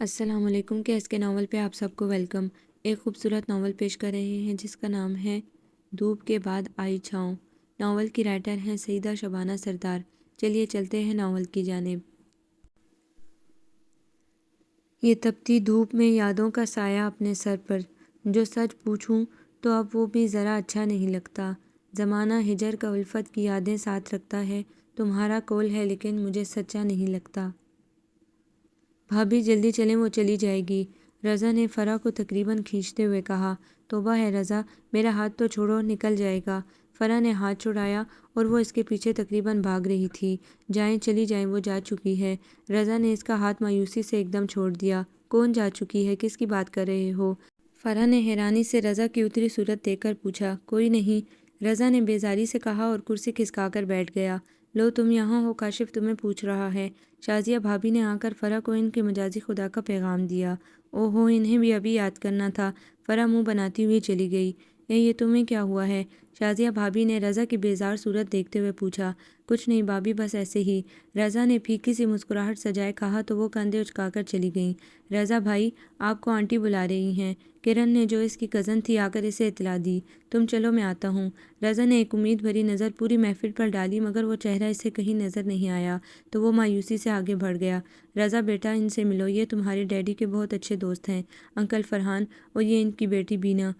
السلام علیکم کے ایس کے ناول پہ آپ سب کو ویلکم۔ ایک خوبصورت ناول پیش کر رہے ہیں جس کا نام ہے دھوپ کے بعد آئی چھاؤں۔ ناول کی رائٹر ہیں سیدہ شبانہ سردار۔ چلیے چلتے ہیں ناول کی جانب۔ یہ تپتی دھوپ میں یادوں کا سایہ اپنے سر پر، جو سچ پوچھوں تو اب وہ بھی ذرا اچھا نہیں لگتا۔ زمانہ ہجر کا الفت کی یادیں ساتھ رکھتا ہے، تمہارا کول ہے لیکن مجھے سچا نہیں لگتا۔ بھابھی جلدی چلیں، وہ چلی جائے گی، رضا نے فرح کو تقریباً کھینچتے ہوئے کہا۔ توبہ ہے رضا، میرا ہاتھ تو چھوڑو، نکل جائے گا۔ فرح نے ہاتھ چھڑایا اور وہ اس کے پیچھے تقریباً بھاگ رہی تھی۔ جائیں، چلی جائیں، وہ جا چکی ہے۔ رضا نے اس کا ہاتھ مایوسی سے ایک دم چھوڑ دیا۔ کون جا چکی ہے؟ کس کی بات کر رہے ہو؟ فرح نے حیرانی سے رضا کی اتری صورت دیکھ کر پوچھا۔ کوئی نہیں، رضا نے بیزاری سے کہا اور کرسی کھسکا کر بیٹھ گیا۔ لو تم یہاں ہو، کاشف تمہیں پوچھ رہا ہے۔ شازیہ بھابھی نے آ کر فرح کو ان کے مجازی خدا کا پیغام دیا۔ او ہو، انہیں بھی ابھی یاد کرنا تھا۔ فرح منہ بناتی ہوئی چلی گئی۔ یہ تمہیں کیا ہوا ہے؟ شازیہ بھابھی نے رضا کی بیزار صورت دیکھتے ہوئے پوچھا۔ کچھ نہیں بھابھی، بس ایسے ہی، رضا نے پھیکی سی مسکراہٹ سجائے کہا تو وہ کندھے اچکا کر چلی گئیں۔ رضا بھائی، آپ کو آنٹی بلا رہی ہیں، کرن نے جو اس کی کزن تھی آ کر اسے اطلاع دی۔ تم چلو، میں آتا ہوں۔ رضا نے ایک امید بھری نظر پوری محفل پر ڈالی مگر وہ چہرہ اسے کہیں نظر نہیں آیا تو وہ مایوسی سے آگے بڑھ گیا۔ رضا بیٹا، ان سے ملو، یہ تمہارے ڈیڈی کے بہت اچھے دوست ہیں، انکل فرحان، اور یہ ان کی بیٹی بینا۔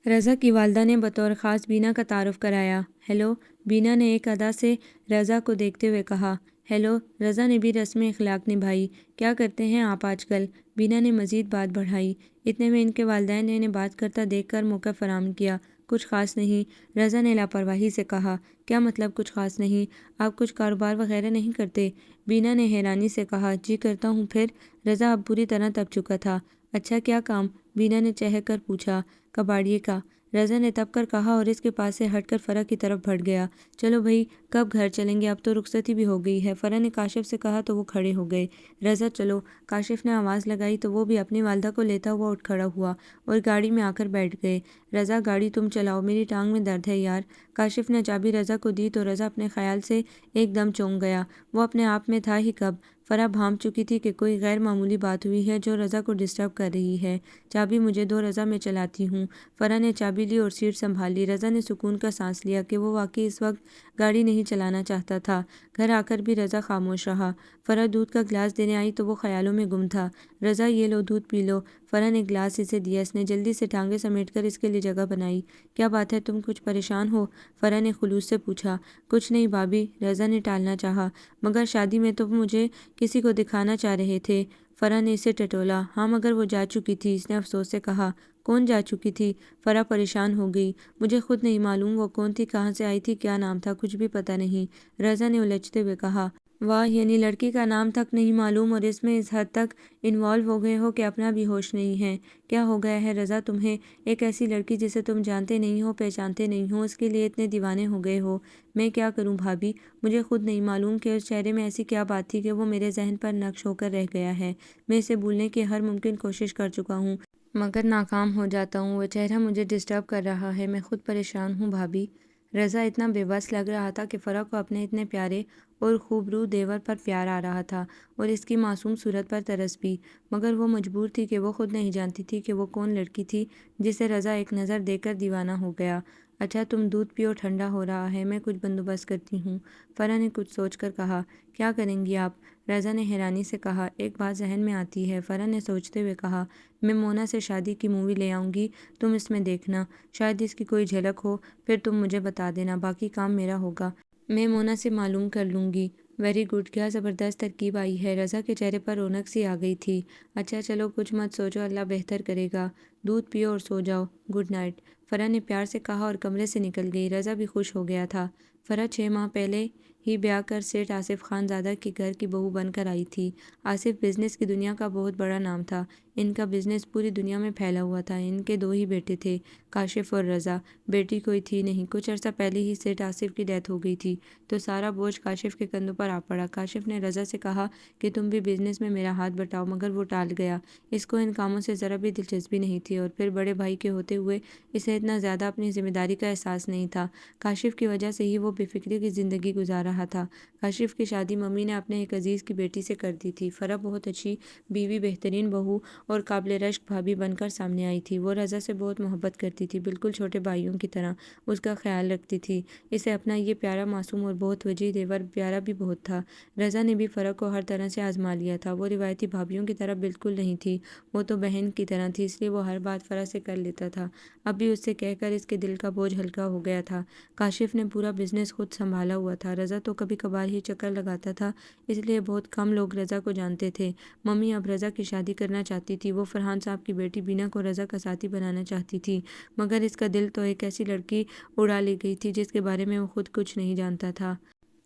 رضا کی والدہ نے بطور خاص بینا کا تعارف کرایا۔ ہیلو، بینا نے ایک ادا سے رضا کو دیکھتے ہوئے کہا۔ ہیلو، رضا نے بھی رسم اخلاق نبھائی۔ کیا کرتے ہیں آپ آج کل؟ بینا نے مزید بات بڑھائی۔ اتنے میں ان کے والدین نے انہیں بات کرتا دیکھ کر موقع فراہم کیا۔ کچھ خاص نہیں، رضا نے لاپرواہی سے کہا۔ کیا مطلب کچھ خاص نہیں؟ آپ کچھ کاروبار وغیرہ نہیں کرتے؟ بینا نے حیرانی سے کہا۔ جی کرتا ہوں، پھر؟ رضا اب پوری طرح تپ چکا تھا۔ اچھا، کیا کام؟ بینا نے چہک کر پوچھا۔ کباڑیے کا، رضا نے تپ کر کہا اور اس کے پاس سے ہٹ کر فرح کی طرف بڑھ گیا۔ چلو بھائی، کب گھر چلیں گے؟ اب تو رخصتی بھی ہو گئی ہے، فرح نے کاشف سے کہا تو وہ کھڑے ہو گئے۔ رضا چلو، کاشف نے آواز لگائی تو وہ بھی اپنی والدہ کو لیتا ہوا اٹھ کھڑا ہوا اور گاڑی میں آ کر بیٹھ گئے۔ رضا گاڑی تم چلاؤ، میری ٹانگ میں درد ہے یار۔ کاشف نے چابی رضا کو دی تو رضا اپنے خیال سے ایک دم چونک گیا۔ وہ اپنے آپ میں تھا ہی کب؟ فرح بھانپ چکی تھی کہ کوئی غیر معمولی بات ہوئی ہے جو رضا کو ڈسٹرب کر رہی ہے۔ چابی مجھے دو رضا، میں چلاتی ہوں۔ فرح نے چابی لی اور سیٹ سنبھال لی۔ رضا نے سکون کا سانس لیا کہ وہ واقعی اس وقت گاڑی نہیں چلانا چاہتا تھا۔ گھر آ کر بھی رضا خاموش رہا۔ فرح دودھ کا گلاس دینے آئی تو وہ خیالوں میں گم تھا۔ رضا یہ لو، دودھ پی لو۔ فرح نے گلاس اسے دیا، اس نے جلدی سے ٹانگیں سمیٹ کر اس کے لیے جگہ بنائی۔ کیا بات ہے، تم کچھ پریشان ہو؟ فرح نے خلوص سے پوچھا۔ کچھ نہیں بھابھی، رضا نے ٹالنا چاہا، مگر شادی میں تو مجھے کسی کو دکھانا چاہ رہے تھے۔ فرح نے اسے ٹٹولا۔ ہاں مگر وہ جا چکی تھی، اس نے افسوس سے کہا۔ کون جا چکی تھی؟ فرح پریشان ہو گئی۔ مجھے خود نہیں معلوم وہ کون تھی، کہاں سے آئی تھی، کیا نام تھا، کچھ بھی پتہ نہیں، رضا نے الجھتے ہوئے کہا۔ واہ، یعنی لڑکی کا نام تک نہیں معلوم اور اس میں اس حد تک انوالو ہو گئے ہو کہ اپنا بھی ہوش نہیں ہے۔ کیا ہو گیا ہے رضا تمہیں؟ ایک ایسی لڑکی جسے تم جانتے نہیں ہو، پہچانتے نہیں ہو، اس کے لیے اتنے دیوانے ہو گئے ہو؟ میں کیا کروں بھابھی، مجھے خود نہیں معلوم کہ اس چہرے میں ایسی کیا بات تھی کہ وہ میرے ذہن پر نقش ہو کر رہ گیا ہے۔ میں اسے بھولنے کی ہر ممکن کوشش کر چکا ہوں مگر ناکام ہو جاتا ہوں۔ وہ چہرہ مجھے ڈسٹرب کر رہا ہے، میں خود پریشان ہوں بھابھی۔ رضا اتنا بے بس لگ رہا تھا کہ فرح کو اپنے اتنے پیارے اور خوبرو دیور پر پیار آ رہا تھا اور اس کی معصوم صورت پر ترس بھی، مگر وہ مجبور تھی کہ وہ خود نہیں جانتی تھی کہ وہ کون لڑکی تھی جسے رضا ایک نظر دے کر دیوانہ ہو گیا۔ اچھا تم دودھ پیو، ٹھنڈا ہو رہا ہے، میں کچھ بندوبست کرتی ہوں، فرح نے کچھ سوچ کر کہا۔ کیا کریں گی آپ؟ رضا نے حیرانی سے کہا۔ ایک بات ذہن میں آتی ہے، فرح نے سوچتے ہوئے کہا۔ میں مونا سے شادی کی مووی لے آؤں گی، تم اس میں دیکھنا، شاید اس کی کوئی جھلک ہو، پھر تم مجھے بتا دینا، باقی کام میرا ہوگا۔ میں مونا سے معلوم کر لوں گی۔ ویری گڈ، کیا زبردست ترکیب آئی ہے، رضا کے چہرے پر رونق سی آ گئی تھی۔ اچھا چلو، کچھ مت سوچو، اللہ بہتر کرے گا، دودھ پیو اور سو جاؤ، گڈ نائٹ، فرح نے پیار سے کہا اور کمرے سے نکل گئی۔ رضا بھی خوش ہو گیا تھا۔ فرح 6 ماہ پہلے ہی بیاہ کر سیٹھ آصف خان زادہ کے گھر کی بہو بن کر آئی تھی۔ آصف بزنس کی دنیا کا بہت بڑا نام تھا، ان کا بزنس پوری دنیا میں پھیلا ہوا تھا۔ ان کے 2 ہی بیٹے تھے، کاشف اور رضا، بیٹی کوئی تھی نہیں۔ کچھ عرصہ پہلے ہی سیٹھ آصف کی ڈیتھ ہو گئی تھی تو سارا بوجھ کاشف کے کندھوں پر آ پڑا۔ کاشف نے رضا سے کہا کہ تم بھی بزنس میں میرا ہاتھ بٹاؤ مگر وہ ٹال گیا، اس کو ان کاموں سے ذرا بھی دلچسپی نہیں تھی اور پھر بڑے بھائی کے ہوتے ہوئے اسے اتنا زیادہ اپنی ذمہ داری کا احساس نہیں تھا۔ کاشف کی وجہ سے ہی وہ بے فکری کی زندگی گزار رہا رہا تھا۔ کاشف کی شادی ممی نے اپنے ایک عزیز کی بیٹی سے کر دی تھی۔ فرح بہت اچھی بیوی، بہترین بہو اور قابل رشک بھابھی بن کر سامنے آئی تھی۔ وہ رضا سے بہت محبت کرتی تھی، بالکل چھوٹے بھائیوں کی طرح اس کا خیال رکھتی تھی۔ اسے اپنا یہ پیارا معصوم اور بہت وجیح دیور پیارا بھی بہت تھا۔ رضا نے بھی فرح کو ہر طرح سے آزما لیا تھا۔ وہ روایتی بھابھیوں کی طرح بالکل نہیں تھی، وہ تو بہن کی طرح تھی، اس لیے وہ ہر بات فرح سے کر لیتا تھا۔ اب بھی اس سے کہہ کر اس کے دل کا بوجھ ہلکا ہو گیا تھا۔ کاشف نے پورا بزنس خود سنبھالا ہوا تھا۔ رضا تو کبھی کبھار ہی چکر لگاتا تھا، اس لیے بہت کم لوگ رضا کو جانتے تھے۔ ممی اب رضا کی شادی کرنا چاہتی تھی۔ وہ فرحان صاحب کی بیٹی بینا کو رضا کا ساتھی بنانا چاہتی تھی، مگر اس کا دل تو ایک ایسی لڑکی اڑا لے گئی تھی جس کے بارے میں وہ خود کچھ نہیں جانتا تھا۔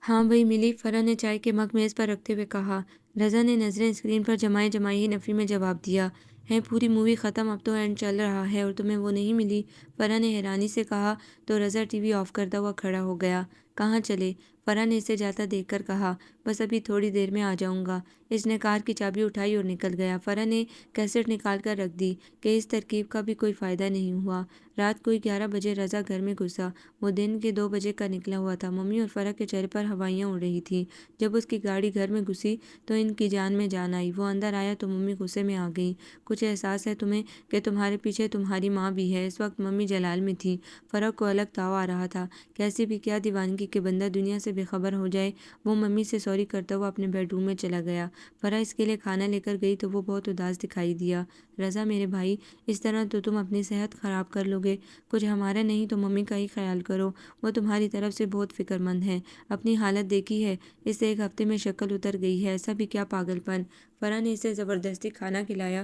ہاں وہی ملی، فرح نے چائے کے مگ میز پر رکھتے ہوئے کہا۔ رضا نے نظریں اسکرین پر جمائے جمائے ہی نفی میں جواب دیا، ہے پوری مووی ختم، اب تو اینڈ چل رہا ہے اور تمہیں وہ نہیں ملی؟ فرح نے حیرانی سے کہا تو رضا ٹی وی آف کرتا ہوا کھڑا ہو گیا۔ کہاں چلے؟ فرح نے اسے جاتا دیکھ کر کہا۔ بس ابھی تھوڑی دیر میں آ جاؤں گا۔ اس نے کار کی چابی اٹھائی اور نکل گیا۔ فرح نے کیسٹ نکال کر رکھ دی کہ اس ترکیب کا بھی کوئی فائدہ نہیں ہوا۔ رات کوئی 11 بجے رضا گھر میں گھسا۔ وہ دن کے 2 بجے کا نکلا ہوا تھا۔ ممی اور فرح کے چہرے پر ہوائیاں اڑ رہی تھیں۔ جب اس کی گاڑی گھر میں گھسی تو ان کی جان میں جان آئی۔ وہ اندر آیا تو ممی غصے میں آ گئیں۔ کچھ احساس ہے تمہیں کہ تمہارے پیچھے تمہاری ماں بھی ہے؟ اس وقت ممی جلال میں تھی۔ فرح کو الگ تاؤ آ رہا تھا، کیسی بھی کیا دیوانگی کہ بندہ دنیا سے بے خبر ہو جائے۔ وہ ممی سے سوری کرتا ہوا اپنے بیڈ روم میں چلا گیا۔ فرح اس کے لیے کھانا لے کر گئی تو وہ بہت اداس دکھائی دیا۔ رضا میرے بھائی، اس طرح تو تم اپنی صحت خراب کر لو گے۔ کچھ ہمارا نہیں تو ممی کا ہی خیال کرو، وہ تمہاری طرف سے بہت فکر مند ہے۔ اپنی حالت دیکھی ہے، اس سے 1 ہفتے میں شکل اتر گئی ہے، ایسا بھی کیا پاگل پن۔ فرح نے اسے زبردستی کھانا کھلایا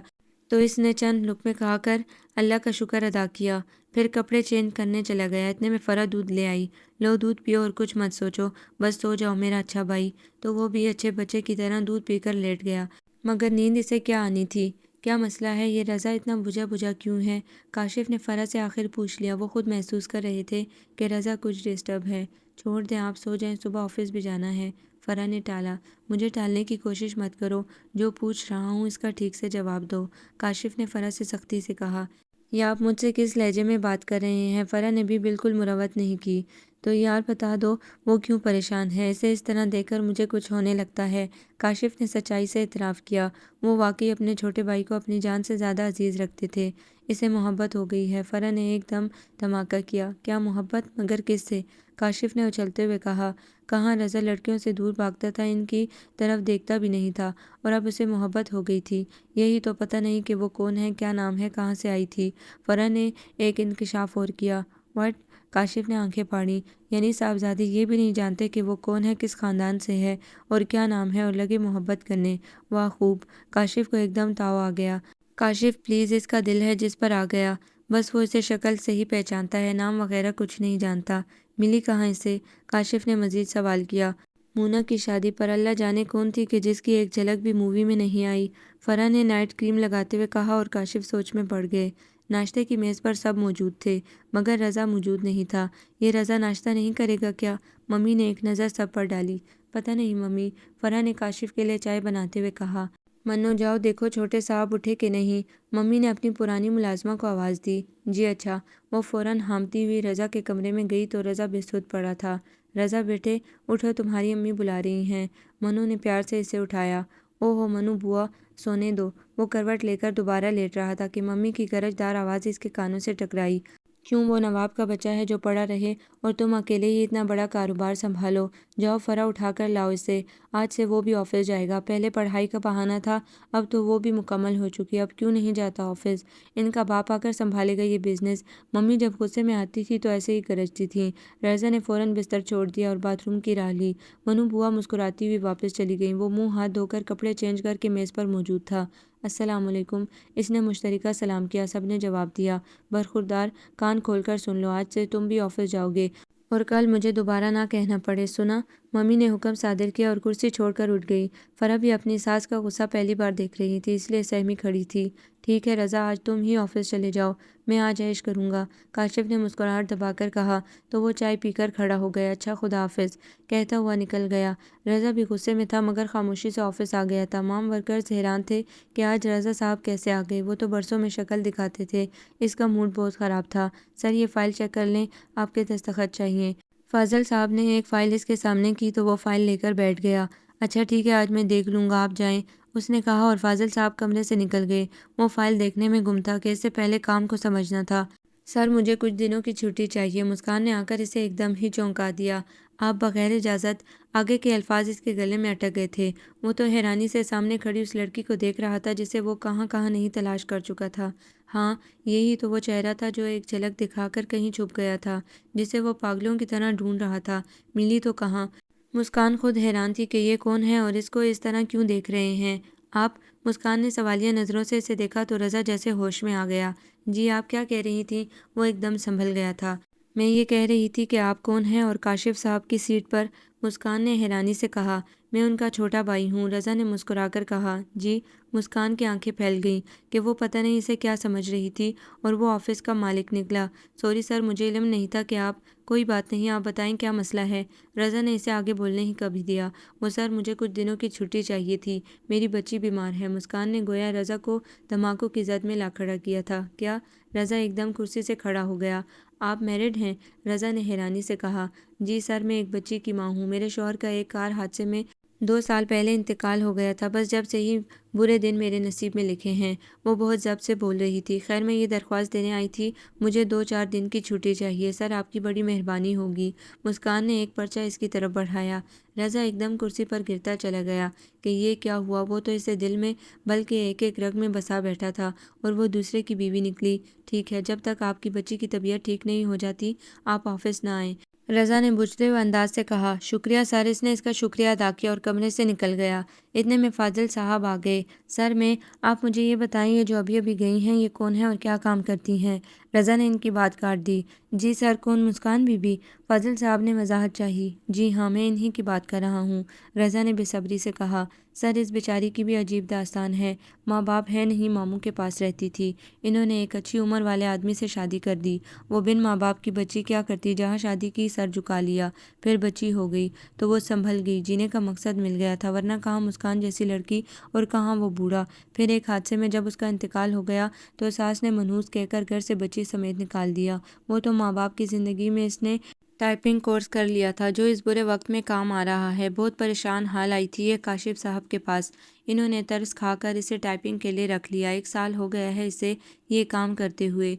تو اس نے چند لقمے کھا کر اللہ کا شکر ادا کیا، پھر کپڑے چینج کرنے چلا گیا۔ اتنے میں فرح دودھ لے آئی۔ لو دودھ پیو اور کچھ مت سوچو، بس سو جاؤ میرا اچھا بھائی۔ تو وہ بھی اچھے بچے کی طرح دودھ پی کر لیٹ گیا، مگر نیند اسے کیا آنی تھی۔ کیا مسئلہ ہے؟ یہ رضا اتنا بجھا بجھا کیوں ہے؟ کاشف نے فرح سے آخر پوچھ لیا۔ وہ خود محسوس کر رہے تھے کہ رضا کچھ ڈسٹرب ہے۔ چھوڑ دیں، آپ سو جائیں، صبح آفس بھی جانا ہے۔ فرح نے ٹالا۔ مجھے ٹالنے کی کوشش مت کرو، جو پوچھ رہا ہوں اس کا ٹھیک سے جواب دو، کاشف نے فرح سے سختی سے کہا۔ یا آپ مجھ سے کس لہجے میں بات کر رہے ہیں؟ فرح نے بھی بالکل مروت نہیں کی۔ تو یار بتا دو وہ کیوں پریشان ہے؟ اسے اس طرح دیکھ کر مجھے کچھ ہونے لگتا ہے، کاشف نے سچائی سے اعتراف کیا۔ وہ واقعی اپنے چھوٹے بھائی کو اپنی جان سے زیادہ عزیز رکھتے تھے۔ اسے محبت ہو گئی ہے۔ فرح نے ایک دم دھماکہ کیا۔ کیا محبت؟ مگر کس سے؟ کاشف نے اچھلتے ہوئے کہا۔ کہاں رضا لڑکیوں سے دور بھاگتا تھا، ان کی طرف دیکھتا بھی نہیں تھا، اور اب اسے محبت ہو گئی تھی۔ یہی تو پتہ نہیں کہ وہ کون ہے، کیا نام ہے، کہاں سے آئی تھی؟ فرح نے ایک انکشاف اور کیا۔ واٹ؟ کاشف نے آنکھیں پھاڑیں۔ یعنی صاحبزادے یہ بھی نہیں جانتے کہ وہ کون ہے، کس خاندان سے ہے اور کیا نام ہے، اور لگے محبت کرنے؟ واہ خوب! کاشف کو ایک دم تاؤ آ گیا۔ کاشف پلیز، اس کا دل ہے جس پر آ گیا، بس وہ اسے شکل سے ہی پہچانتا ہے، نام وغیرہ کچھ نہیں جانتا۔ ملی کہاں اسے؟ کاشف نے مزید سوال کیا۔ مونا کی شادی پر، اللہ جانے کون تھی کہ جس کی ایک جھلک بھی مووی میں نہیں آئی، فرح نے نائٹ کریم لگاتے ہوئے کہا، اور کاشف سوچ میں پڑ گئے۔ ناشتے کی میز پر سب موجود تھے مگر رضا موجود نہیں تھا۔ یہ رضا ناشتہ نہیں کرے گا کیا؟ ممی نے ایک نظر سب پر ڈالی۔ پتہ نہیں ممی، فرح نے کاشف کے لیے چائے بناتے ہوئے کہا۔ منو جاؤ دیکھو چھوٹے صاحب اٹھے کہ نہیں، ممی نے اپنی پرانی ملازمہ کو آواز دی۔ جی اچھا۔ وہ فوراً ہامتی ہوئی رضا کے کمرے میں گئی تو رضا بے سدھ پڑا تھا۔ رضا بیٹے اٹھو، تمہاری امی بلا رہی ہیں۔ منو نے پیار سے اسے اٹھایا۔ او ہو منو بوا، سونے دو۔ وہ کروٹ لے کر دوبارہ لیٹ رہا تھا کہ ممی کی گرج دار آواز اس کے کانوں سے ٹکرائی۔ کیوں؟ وہ نواب کا بچہ ہے جو پڑا رہے اور تم اکیلے ہی اتنا بڑا کاروبار سنبھالو؟ جاؤ فرح اٹھا کر لاؤ اسے، آج سے وہ بھی آفس جائے گا۔ پہلے پڑھائی کا بہانہ تھا، اب تو وہ بھی مکمل ہو چکی، اب کیوں نہیں جاتا آفس؟ ان کا باپ آ کر سنبھالے گا یہ بزنس۔ ممی جب غصے میں آتی تھی تو ایسے ہی گرجتی تھیں۔ رضا نے فوراً بستر چھوڑ دیا اور باتھ روم کی راہ لی۔ منو بوا مسکراتی ہوئی واپس چلی گئیں۔ وہ منہ ہاتھ دھو کر کپڑے چینج کر کے میز پر موجود تھا۔ السلام علیکم، اس نے مشترکہ سلام کیا۔ سب نے جواب دیا۔ برخوردار، کان کھول کر سن لو، آج سے تم بھی آفس جاؤ گے اور کل مجھے دوبارہ نہ کہنا پڑے، سنا؟ ممی نے حکم صادر کیا اور کرسی چھوڑ کر اٹھ گئی۔ فرح بھی اپنی ساس کا غصہ پہلی بار دیکھ رہی تھی، اس لیے سہمی کھڑی تھی۔ ٹھیک ہے رضا، آج تم ہی آفس چلے جاؤ، میں آج عیش کروں گا، کاشف نے مسکراہٹ دبا کر کہا تو وہ چائے پی کر کھڑا ہو گیا۔ اچھا خدا حافظ کہتا ہوا نکل گیا۔ رضا بھی غصے میں تھا مگر خاموشی سے آفس آ گیا۔ تمام ورکرز حیران تھے کہ آج رضا صاحب کیسے آ گئے، وہ تو برسوں میں شکل دکھاتے تھے۔ اس کا موڈ بہت خراب تھا۔ سر یہ فائل چیک کر لیں، آپ کے دستخط چاہیے۔ فاضل صاحب نے ایک فائل اس کے سامنے کی تو وہ فائل لے کر بیٹھ گیا۔ اچھا ٹھیک ہے، آج میں دیکھ لوں گا، آپ جائیں، اس نے کہا اور فاضل صاحب کمرے سے نکل گئے۔ وہ فائل دیکھنے میں گم تھا کہ اس سے پہلے کام کو سمجھنا تھا۔ سر مجھے کچھ دنوں کی چھٹی چاہیے، مسکان نے آ کر اسے ایک دم ہی چونکا دیا۔ آپ بغیر اجازت، آگے کے الفاظ اس کے گلے میں اٹک گئے تھے۔ وہ تو حیرانی سے سامنے کھڑی اس لڑکی کو دیکھ رہا تھا جسے وہ کہاں کہاں نہیں تلاش کر چکا تھا۔ ہاں، یہی تو وہ چہرہ تھا جو ایک جھلک دکھا کر کہیں چھپ گیا تھا، جسے وہ پاگلوں کی طرح ڈھونڈ رہا تھا۔ ملی تو کہاں؟ مسکان خود حیران تھی کہ یہ کون ہے اور اس کو اس طرح کیوں دیکھ رہے ہیں۔ آپ؟ مسکان نے سوالیہ نظروں سے اسے دیکھا تو رضا جیسے ہوش میں آ گیا۔ جی آپ کیا کہہ رہی تھیں؟ وہ ایک دم سنبھل گیا تھا۔ میں یہ کہہ رہی تھی کہ آپ کون ہیں اور کاشف صاحب کی سیٹ پر؟ مسکان نے حیرانی سے کہا۔ میں ان کا چھوٹا بھائی ہوں، رضا نے مسکرا کر کہا۔ جی؟ مسکان کی آنکھیں پھیل گئیں کہ وہ پتہ نہیں اسے کیا سمجھ رہی تھی اور وہ آفس کا مالک نکلا۔ سوری سر، مجھے علم نہیں تھا کہ آپ… کوئی بات نہیں، آپ بتائیں کیا مسئلہ ہے؟ رضا نے اسے آگے بولنے ہی کبھی دیا۔ وہ سر مجھے کچھ دنوں کی چھٹی چاہیے تھی، میری بچی بیمار ہے۔ مسکان نے گویا رضا کو دھماکوں کی زد میں لا کھڑا کیا تھا۔ کیا؟ رضا ایک دم کرسی سے کھڑا ہو گیا۔ آپ میرڈ ہیں؟ رضا نے حیرانی سے کہا۔ جی سر، میں ایک بچی کی ماں ہوں، میرے شوہر کا ایک کار حادثے میں 2 سال پہلے انتقال ہو گیا تھا، بس جب سے ہی برے دن میرے نصیب میں لکھے ہیں۔ وہ بہت ضبط سے بول رہی تھی۔ خیر میں یہ درخواست دینے آئی تھی، مجھے 2-4 دن کی چھٹی چاہیے سر، آپ کی بڑی مہربانی ہوگی۔ مسکان نے ایک پرچہ اس کی طرف بڑھایا۔ رضا ایک دم کرسی پر گرتا چلا گیا کہ یہ کیا ہوا، وہ تو اسے دل میں بلکہ ایک ایک رگ میں بسا بیٹھا تھا اور وہ دوسرے کی بیوی نکلی۔ ٹھیک ہے، جب تک آپ کی بچی کی طبیعت ٹھیک نہیں ہو جاتی آپ آفس نہ آئیں، رضا نے بجھتے ہوئے انداز سے کہا۔ شکریہ سر، اس نے اس کا شکریہ ادا کیا اور کمرے سے نکل گیا۔ اتنے میں فاضل صاحب آ گئے۔ سر میں… آپ مجھے یہ بتائیں، یہ جو ابھی ابھی گئی ہیں یہ کون ہیں اور کیا کام کرتی ہیں؟ رضا نے ان کی بات کاٹ دی۔ جی سر، کون؟ مسکان بی بی؟ فاضل صاحب نے وضاحت چاہی۔ جی ہاں، میں انہی کی بات کر رہا ہوں، رضا نے بے صبری سے کہا۔ سر اس بیچاری کی بھی عجیب داستان ہے، ماں باپ ہے نہیں، ماموں کے پاس رہتی تھی، انہوں نے ایک اچھی عمر والے آدمی سے شادی کر دی، وہ بن ماں باپ کی بچی کیا کرتی، جہاں شادی کی سر جھکا لیا، پھر بچی ہو گئی تو وہ سنبھل گئی، جینے کا مقصد مل گیا تھا، ورنہ کہاں مسکان جیسی لڑکی اور کہاں وہ بوڑھا۔ پھر ایک حادثے میں جب اس کا انتقال ہو گیا تو ساس نے منحوس کہہ کر گھر سے بچی سمیت نکال دیا۔ وہ تو ماں باپ کی زندگی میں اس نے ٹائپنگ کورس کر لیا تھا جو اس برے وقت میں کام آ رہا ہے۔ بہت پریشان حال آئی تھی یہ کاشف صاحب کے پاس، انہوں نے ترس کھا کر اسے ٹائپنگ کے لیے رکھ لیا، 1 سال ہو گیا ہے اسے یہ کام کرتے ہوئے۔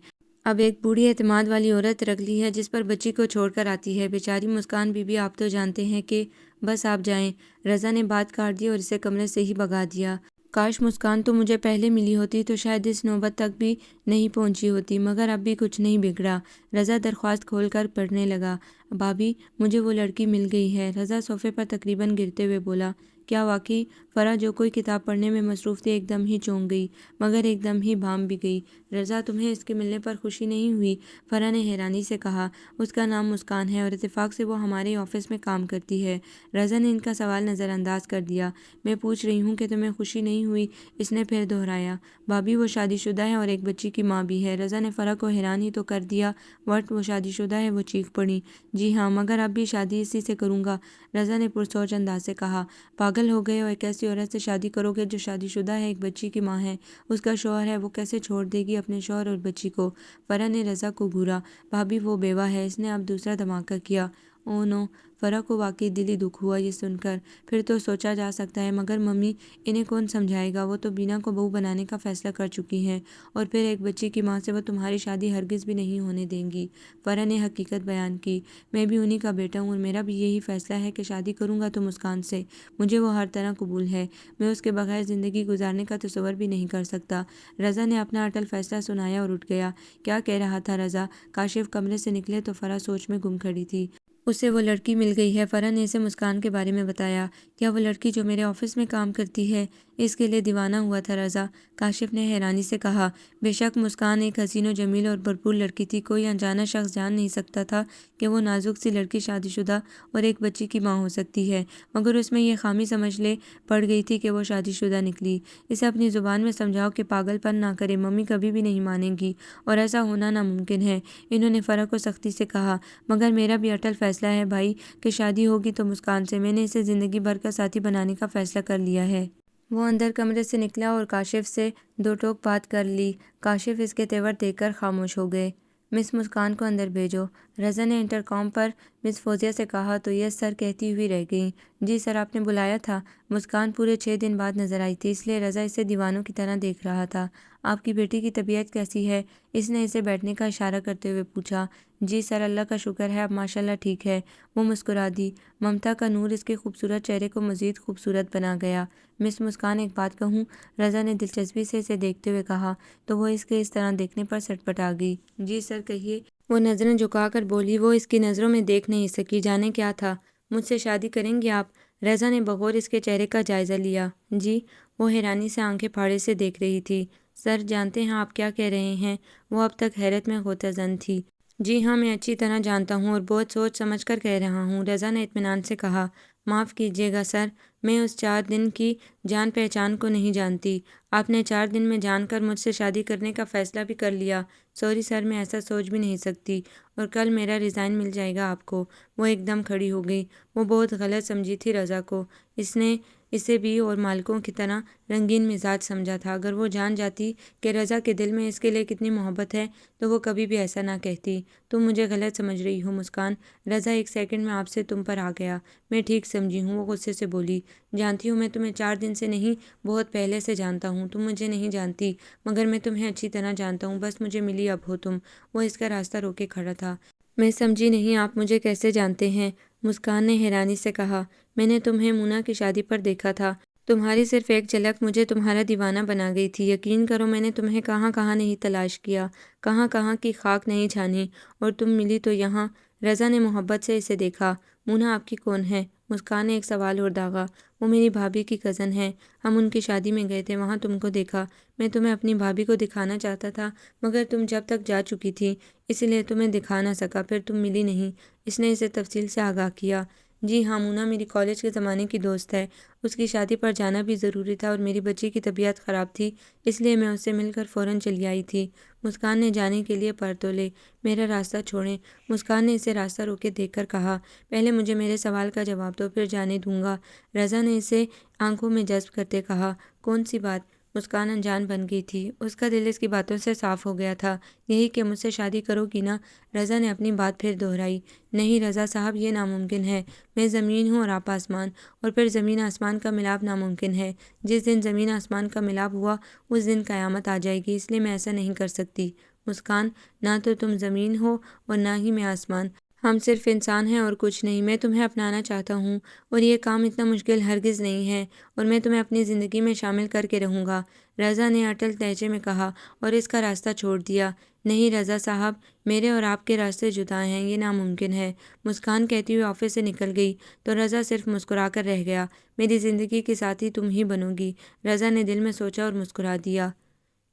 اب ایک بوڑھی اعتماد والی عورت رکھ لی ہے جس پر بچی کو چھوڑ کر آتی ہے، بیچاری مسکان بی بی۔ آپ تو جانتے ہیں کہ… بس آپ جائیں، رضا نے بات کاٹ دی اور اسے کمرے سے ہی بھگا دیا۔ کاش مسکان تو مجھے پہلے ملی ہوتی تو شاید اس نوبت تک بھی نہیں پہنچی ہوتی، مگر اب بھی کچھ نہیں بگڑا۔ رضا درخواست کھول کر پڑھنے لگا۔ بھابھی مجھے وہ لڑکی مل گئی ہے، رضا صوفے پر تقریباً گرتے ہوئے بولا۔ کیا واقعی؟ فرح جو کوئی کتاب پڑھنے میں مصروف تھی ایک دم ہی چونک گئی، مگر ایک دم ہی بھام بھی گئی۔ رضا تمہیں اس کے ملنے پر خوشی نہیں ہوئی؟ فرح نے حیرانی سے کہا۔ اس کا نام مسکان ہے اور اتفاق سے وہ ہمارے آفس میں کام کرتی ہے۔ رضا نے ان کا سوال نظر انداز کر دیا۔ میں پوچھ رہی ہوں کہ تمہیں خوشی نہیں ہوئی؟ اس نے پھر دہرایا۔ بھابھی وہ شادی شدہ ہے اور ایک بچی کی ماں بھی ہے۔ رضا نے فرح کو حیران ہی تو کر دیا۔ وٹ، وہ شادی شدہ ہے؟ وہ چیخ پڑی۔ جی ہاں، مگر اب بھی شادی اسی سے کروں گا، رضا نے پرسوچ انداز سے کہا۔ پاگل ہو گئے ہو، ایک ایسی عورت سے شادی کرو گے جو شادی شدہ ہے، ایک بچی کی ماں ہے، اس کا شوہر ہے، وہ کیسے چھوڑ دے گی اپنے شوہر اور بچی کو؟ فرح نے رضا کو گھورا۔ بھابھی وہ بیوہ ہے، اس نے اب دوسرا دھماکہ کیا۔ او نو! فرح کو واقعی دلی دکھ ہوا یہ سن کر۔ پھر تو سوچا جا سکتا ہے، مگر ممی انہیں کون سمجھائے گا، وہ تو بینا کو بہو بنانے کا فیصلہ کر چکی ہیں، اور پھر ایک بچی کی ماں سے وہ تمہاری شادی ہرگز بھی نہیں ہونے دیں گی۔ فرح نے حقیقت بیان کی۔ میں بھی انہی کا بیٹا ہوں اور میرا بھی یہی فیصلہ ہے کہ شادی کروں گا تو مسکان سے، مجھے وہ ہر طرح قبول ہے، میں اس کے بغیر زندگی گزارنے کا تصور بھی نہیں کر سکتا۔ رضا نے اپنا اٹل فیصلہ سنایا اور اٹھ گیا۔ کیا کہہ رہا تھا رضا؟ کاشف کمرے سے نکلے تو فرح سوچ میں گم کھڑی تھی۔ اسے وہ لڑکی مل گئی ہے، فرح نے اسے مسکان کے بارے میں بتایا۔ کیا وہ لڑکی جو میرے آفس میں کام کرتی ہے؟ اس کے لیے دیوانہ ہوا تھا رضا، کاشف نے حیرانی سے کہا۔ بے شک مسکان ایک حسین و جمیل اور بھرپور لڑکی تھی، کوئی انجانا شخص جان نہیں سکتا تھا کہ وہ نازک سی لڑکی شادی شدہ اور ایک بچی کی ماں ہو سکتی ہے، مگر اس میں یہ خامی سمجھ لے پڑ گئی تھی کہ وہ شادی شدہ نکلی۔ اسے اپنی زبان میں سمجھاؤ کہ پاگل پن نہ کرے، ممی کبھی بھی نہیں مانیں گی اور ایسا ہونا ناممکن ہے، انہوں نے فرح کو سختی سے کہا۔ مگر میرا بھی اٹل فیصلہ ہے بھائی کہ شادی ہوگی تو مسکان سے، میں نے اسے زندگی بھر کا ساتھی بنانے کا فیصلہ کر لیا ہے۔ وہ اندر کمرے سے نکلا اور کاشف سے 2 ٹوک بات کر لی۔ کاشف اس کے تیور دیکھ کر خاموش ہو گئے۔ مس مسکان کو اندر بھیجو، رضا نے انٹرکام پر مس فوزیہ سے کہا تو یس سر کہتی ہوئی رہ گئیں۔ جی سر آپ نے بلایا تھا؟ مسکان پورے 6 دن بعد نظر آئی تھی، اس لیے رضا اسے دیوانوں کی طرح دیکھ رہا تھا۔ آپ کی بیٹی کی طبیعت کیسی ہے؟ اس نے اسے بیٹھنے کا اشارہ کرتے ہوئے پوچھا۔ جی سر اللہ کا شکر ہے اب ماشاءاللہ ٹھیک ہے، وہ مسکرا دی۔ ممتا کا نور اس کے خوبصورت چہرے کو مزید خوبصورت بنا گیا۔ مس مسکان ایک بات کہوں؟ رضا نے دلچسپی سے اسے دیکھتے ہوئے کہا تو وہ اس کے اس طرح دیکھنے پر سٹپٹا گئی۔ جی سر کہیے، وہ نظریں جھکا کر بولی۔ وہ اس کی نظروں میں دیکھ نہیں سکی، جانے کیا تھا۔ مجھ سے شادی کریں گے آپ؟ رضا نے بغور اس کے چہرے کا جائزہ لیا۔ جی؟ وہ حیرانی سے آنکھیں پھاڑے سے دیکھ رہی تھی۔ سر جانتے ہیں آپ کیا کہہ رہے ہیں؟ وہ اب تک حیرت میں غوطہ زن تھی۔ جی ہاں میں اچھی طرح جانتا ہوں اور بہت سوچ سمجھ کر کہہ رہا ہوں، رضا نے اطمینان سے کہا۔ معاف کیجیے گا سر، میں اس 4 دن کی جان پہچان کو نہیں جانتی۔ آپ نے 4 دن میں جان کر مجھ سے شادی کرنے کا فیصلہ بھی کر لیا۔ سوری سر میں ایسا سوچ بھی نہیں سکتی، اور کل میرا ریزائن مل جائے گا آپ کو۔ وہ ایک دم کھڑی ہو گئی۔ وہ بہت غلط سمجھی تھی رضا کو۔ اس نے اسے بھی اور مالکوں کی طرح رنگین مزاج سمجھا تھا۔ اگر وہ جان جاتی کہ رضا کے دل میں اس کے لیے کتنی محبت ہے تو وہ کبھی بھی ایسا نہ کہتی۔ تم مجھے غلط سمجھ رہی ہو مسکان، رضا ایک سیکنڈ میں آپ سے تم پر آ گیا۔ میں ٹھیک سمجھی ہوں، وہ غصے سے بولی۔ جانتی ہوں میں تمہیں 4 دن سے نہیں بہت پہلے سے جانتا ہوں۔ تم مجھے نہیں جانتی مگر میں تمہیں اچھی طرح جانتا ہوں، بس مجھے ملی اب ہو تم۔ وہ اس کا راستہ روکے کھڑا تھا۔ میں سمجھی نہیں آپ مجھے کیسے جانتے ہیں؟ مسکان نے حیرانی سے کہا۔ میں نے تمہیں مونا کی شادی پر دیکھا تھا، تمہاری صرف ایک جھلک مجھے تمہارا دیوانہ بنا گئی تھی۔ یقین کرو میں نے تمہیں کہاں کہاں نہیں تلاش کیا، کہاں کہاں کی خاک نہیں چھانی، اور تم ملی تو یہاں۔ رضا نے محبت سے اسے دیکھا۔ مونا آپ کی کون ہے؟ مسکان نے ایک سوال اور داغا۔ وہ میری بھابھی کی کزن ہے، ہم ان کی شادی میں گئے تھے، وہاں تم کو دیکھا۔ میں تمہیں اپنی بھابھی کو دکھانا چاہتا تھا مگر تم جب تک جا چکی تھی اس لیے تمہیں دکھا نہ سکا، پھر تم ملی نہیں۔ اس نے اسے تفصیل سے آگاہ کیا۔ جی ہاں مونا میری کالج کے زمانے کی دوست ہے، اس کی شادی پر جانا بھی ضروری تھا اور میری بچی کی طبیعت خراب تھی اس لیے میں اس سے مل کر فوراً چلی آئی تھی۔ مسکان نے جانے کے لیے پر تولے۔ میرا راستہ چھوڑیں، مسکان نے اسے راستہ روکے دیکھ کر کہا۔ پہلے مجھے میرے سوال کا جواب دو پھر جانے دوں گا، رضا نے اسے آنکھوں میں جذب کرتے کہا۔ کون سی بات؟ مسکان انجان بن گئی تھی، اس کا دل اس کی باتوں سے صاف ہو گیا تھا۔ یہی کہ مجھ سے شادی کرو گی نا؟ رضا نے اپنی بات پھر دہرائی۔ نہیں رضا صاحب یہ ناممکن ہے، میں زمین ہوں اور آپ آسمان، اور پھر زمین آسمان کا ملاپ ناممکن ہے۔ جس دن زمین آسمان کا ملاپ ہوا اس دن قیامت آ جائے گی، اس لیے میں ایسا نہیں کر سکتی۔ مسکان نہ تو تم زمین ہو اور نہ ہی میں آسمان، ہم صرف انسان ہیں اور کچھ نہیں۔ میں تمہیں اپنانا چاہتا ہوں اور یہ کام اتنا مشکل ہرگز نہیں ہے، اور میں تمہیں اپنی زندگی میں شامل کر کے رہوں گا، رضا نے اٹل لہجے میں کہا اور اس کا راستہ چھوڑ دیا۔ نہیں رضا صاحب، میرے اور آپ کے راستے جدا ہیں، یہ ناممکن ہے، مسکان کہتی ہوئی آفس سے نکل گئی تو رضا صرف مسکرا کر رہ گیا۔ میری زندگی کی ساتھی تم ہی بنو گی، رضا نے دل میں سوچا اور مسکرا دیا۔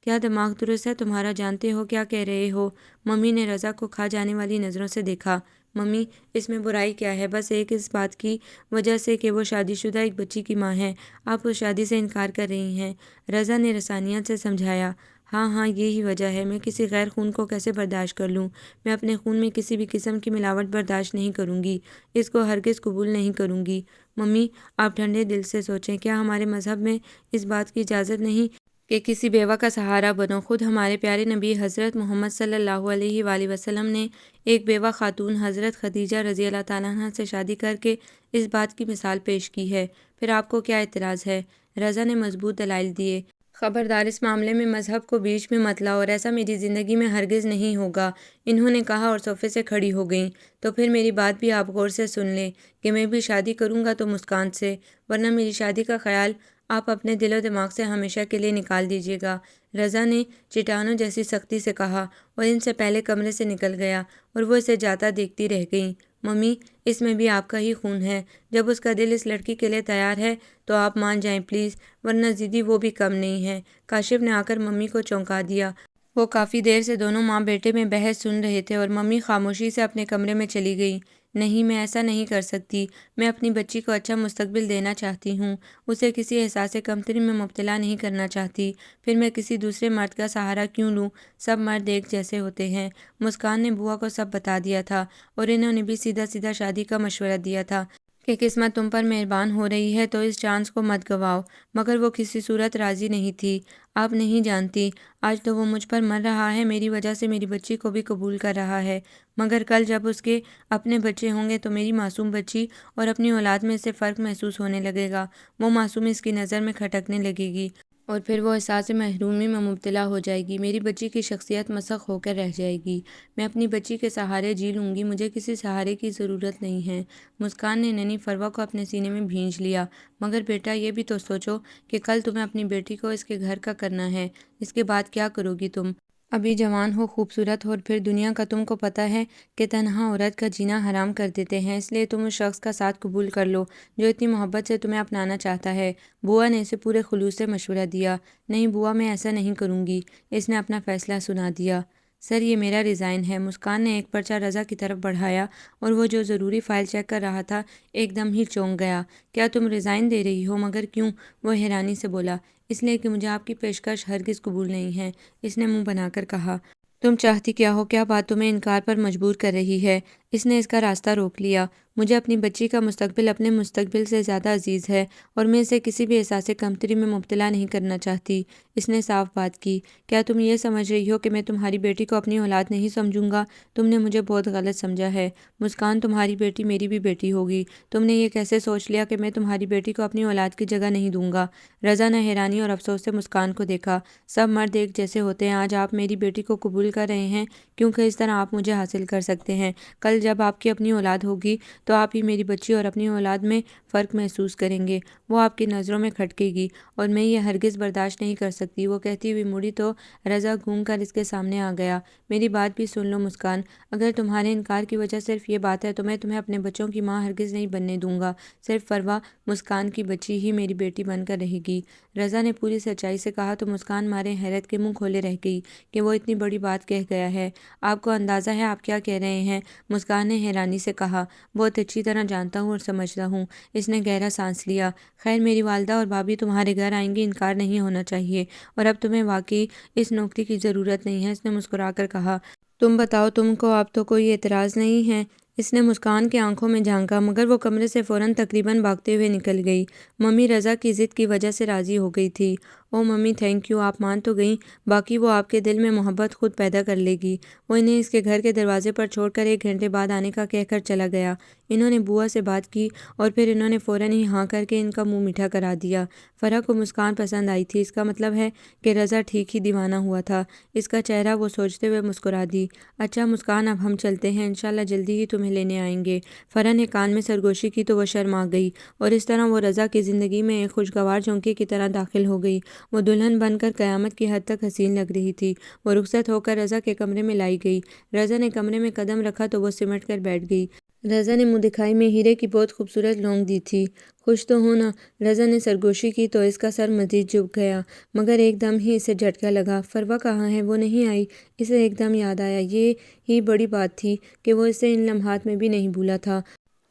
کیا دماغ درست ہے تمہارا؟ جانتے ہو کیا کہہ رہے ہو؟ ممی نے رضا کو کھا جانے والی نظروں سے دیکھا۔ ممی اس میں برائی کیا ہے؟ بس ایک اس بات کی وجہ سے کہ وہ شادی شدہ ایک بچی کی ماں ہے آپ اس شادی سے انکار کر رہی ہیں، رضا نے رسانیت سے سمجھایا۔ ہاں ہاں یہی وجہ ہے، میں کسی غیر خون کو کیسے برداشت کر لوں؟ میں اپنے خون میں کسی بھی قسم کی ملاوٹ برداشت نہیں کروں گی، اس کو ہرگز قبول نہیں کروں گی۔ ممی آپ ٹھنڈے دل سے سوچیں، کیا ہمارے مذہب میں اس بات کی اجازت نہیں کہ کسی بیوہ کا سہارا بنو؟ خود ہمارے پیارے نبی حضرت محمد صلی اللہ علیہ وآلہ وسلم نے ایک بیوہ خاتون حضرت خدیجہ رضی اللہ تعالیٰ عنہا سے شادی کر کے اس بات کی مثال پیش کی ہے، پھر آپ کو کیا اعتراض ہے؟ رضا نے مضبوط دلائل دیے۔ خبردار اس معاملے میں مذہب کو بیچ میں مت لاؤ، اور ایسا میری زندگی میں ہرگز نہیں ہوگا، انہوں نے کہا اور صوفے سے کھڑی ہو گئیں۔ تو پھر میری بات بھی آپ غور سے سن لیں کہ میں بھی شادی کروں گا تو مسکان سے، ورنہ میری شادی کا خیال آپ اپنے دل و دماغ سے ہمیشہ کے لیے نکال دیجیے گا، رضا نے چٹانوں جیسی سختی سے کہا اور ان سے پہلے کمرے سے نکل گیا، اور وہ اسے جاتا دیکھتی رہ گئیں۔ ممی اس میں بھی آپ کا ہی خون ہے، جب اس کا دل اس لڑکی کے لیے تیار ہے تو آپ مان جائیں پلیز، ورنہ ضدی وہ بھی کم نہیں ہے۔ کاشف نے آ کر ممی کو چونکا دیا۔ وہ کافی دیر سے دونوں ماں بیٹے میں بحث سن رہے تھے اور ممی خاموشی سے اپنے کمرے میں چلی گئی۔ نہیں میں ایسا نہیں کر سکتی، میں اپنی بچی کو اچھا مستقبل دینا چاہتی ہوں، اسے کسی احساس کمتری میں مبتلا نہیں کرنا چاہتی، پھر میں کسی دوسرے مرد کا سہارا کیوں لوں؟ سب مرد ایک جیسے ہوتے ہیں۔ مسکان نے بوا کو سب بتا دیا تھا اور انہوں نے بھی سیدھا سیدھا شادی کا مشورہ دیا تھا۔ کہ قسمت تم پر مہربان ہو رہی ہے تو اس چانس کو مت گواؤ، مگر وہ کسی صورت راضی نہیں تھی۔ آپ نہیں جانتی، آج تو وہ مجھ پر مر رہا ہے، میری وجہ سے میری بچی کو بھی قبول کر رہا ہے، مگر کل جب اس کے اپنے بچے ہوں گے تو میری معصوم بچی اور اپنی اولاد میں اسے فرق محسوس ہونے لگے گا، وہ معصومی اس کی نظر میں کھٹکنے لگے گی اور پھر وہ احساس محرومی میں مبتلا ہو جائے گی، میری بچی کی شخصیت مسخ ہو کر رہ جائے گی۔ میں اپنی بچی کے سہارے جی لوں گی، مجھے کسی سہارے کی ضرورت نہیں ہے۔ مسکان نے ننھی فروا کو اپنے سینے میں بھینچ لیا۔ مگر بیٹا، یہ بھی تو سوچو کہ کل تمہیں اپنی بیٹی کو اس کے گھر کا کرنا ہے، اس کے بعد کیا کرو گی تم؟ ابھی جوان ہو، خوبصورت ہو، اور پھر دنیا کا تم کو پتہ ہے کہ تنہا عورت کا جینا حرام کر دیتے ہیں، اس لیے تم اس شخص کا ساتھ قبول کر لو جو اتنی محبت سے تمہیں اپنانا چاہتا ہے۔ بوا نے اسے پورے خلوص سے مشورہ دیا۔ نہیں بوا، میں ایسا نہیں کروں گی، اس نے اپنا فیصلہ سنا دیا۔ سر، یہ میرا ریزائن ہے۔ مسکان نے ایک پرچہ رضا کی طرف بڑھایا اور وہ جو ضروری فائل چیک کر رہا تھا ایک دم ہی چونک گیا۔ کیا تم ریزائن دے رہی ہو؟ مگر کیوں؟ وہ حیرانی سے بولا۔ اس لیے کہ مجھے آپ کی پیشکش ہرگز قبول نہیں ہے، اس نے منہ بنا کر کہا۔ تم چاہتی کیا ہو؟ کیا بات تمہیں انکار پر مجبور کر رہی ہے؟ اس نے اس کا راستہ روک لیا۔ مجھے اپنی بچی کا مستقبل اپنے مستقبل سے زیادہ عزیز ہے اور میں اسے کسی بھی احساس کمتری میں مبتلا نہیں کرنا چاہتی، اس نے صاف بات کی۔ کیا تم یہ سمجھ رہی ہو کہ میں تمہاری بیٹی کو اپنی اولاد نہیں سمجھوں گا؟ تم نے مجھے بہت غلط سمجھا ہے۔ مسکان، تمہاری بیٹی میری بھی بیٹی ہوگی، تم نے یہ کیسے سوچ لیا کہ میں تمہاری بیٹی کو اپنی اولاد کی جگہ نہیں دوں گا؟ رضا نے حیرانی اور افسوس سے مسکان کو دیکھا۔ سب مرد ایک جیسے ہوتے ہیں، آج آپ میری بیٹی کو قبول کر رہے ہیں کیونکہ اس طرح آپ مجھے حاصل کر سکتے ہیں، کل جب آپ کی اپنی اولاد ہوگی تو آپ ہی میری بچی اور اپنی اولاد میں فرق محسوس کریں گے، وہ آپ کی نظروں میں کھٹکے گی اور میں یہ ہرگز برداشت نہیں کر سکتی۔ وہ کہتی ہوئی مڑی تو رضا گھوم کر اس کے سامنے آ گیا۔ میری بات بھی سن لو مسکان، اگر تمہارے انکار کی وجہ صرف یہ بات ہے تو میں تمہیں اپنے بچوں کی ماں ہرگز نہیں بننے دوں گا، صرف فروا مسکان کی بچی ہی میری بیٹی بن کر رہے گی۔ رضا نے پوری سچائی سے کہا تو مسکان مارے حیرت کے منہ کھولے رہ گئی کہ وہ اتنی بڑی بات کہہ گیا ہے۔ آپ کو اندازہ ہے آپ کیا کہہ رہے ہیں؟ مسکان نے حیرانی سے کہا۔ بہت اچھی طرح جانتا ہوں اور سمجھتا ہوں، اس نے گہرا سانس لیا۔ خیر، میری والدہ اور بھابھی تمہارے گھر آئیں گی، انکار نہیں ہونا چاہیے، اور اب تمہیں واقعی اس نوکری کی ضرورت نہیں ہے، اس نے مسکرا کر کہا۔ تم بتاؤ، تم کو اب تو کوئی اعتراض نہیں ہے؟ اس نے مسکان کی آنکھوں میں جھانکا، مگر وہ کمرے سے فوراً تقریباً بھاگتے ہوئے نکل گئی۔ ممی رضا کی ضد کی وجہ سے راضی ہو گئی تھی۔ او ممی، تھینک یو، آپ مان تو گئیں، باقی وہ آپ کے دل میں محبت خود پیدا کر لے گی۔ وہ انہیں اس کے گھر کے دروازے پر چھوڑ کر 1 گھنٹے بعد آنے کا کہہ کر چلا گیا۔ انہوں نے بوا سے بات کی اور پھر انہوں نے فوراً ہی ہاں کر کے ان کا منہ میٹھا کرا دیا۔ فرح کو مسکان پسند آئی تھی، اس کا مطلب ہے کہ رضا ٹھیک ہی دیوانہ ہوا تھا، اس کا چہرہ وہ سوچتے ہوئے مسکرا دی۔ اچھا مسکان، اب ہم چلتے ہیں، انشاءاللہ جلدی ہی تمہیں لینے آئیں گے۔ فرح نے کان میں سرگوشی کی تو وہ شرما گئی اور اس طرح وہ رضا کی زندگی میں ایک خوشگوار جھونکے کی طرح داخل ہو گئی۔ وہ دلہن بن کر قیامت کی حد تک حسین لگ رہی تھی۔ وہ رخصت ہو کر رضا کے کمرے میں لائی گئی۔ رضا نے کمرے میں قدم رکھا تو وہ سمٹ کر بیٹھ گئی۔ رضا نے منہ دکھائی میں ہیرے کی بہت خوبصورت لونگ دی تھی۔ خوش تو ہو نا؟ رضا نے سرگوشی کی تو اس کا سر مزید جھک گیا، مگر ایک دم ہی اسے جھٹکا لگا۔ فروا کہاں ہے؟ وہ نہیں آئی؟ اسے ایک دم یاد آیا، یہ ہی بڑی بات تھی کہ وہ اسے ان لمحات میں بھی نہیں بھولا تھا۔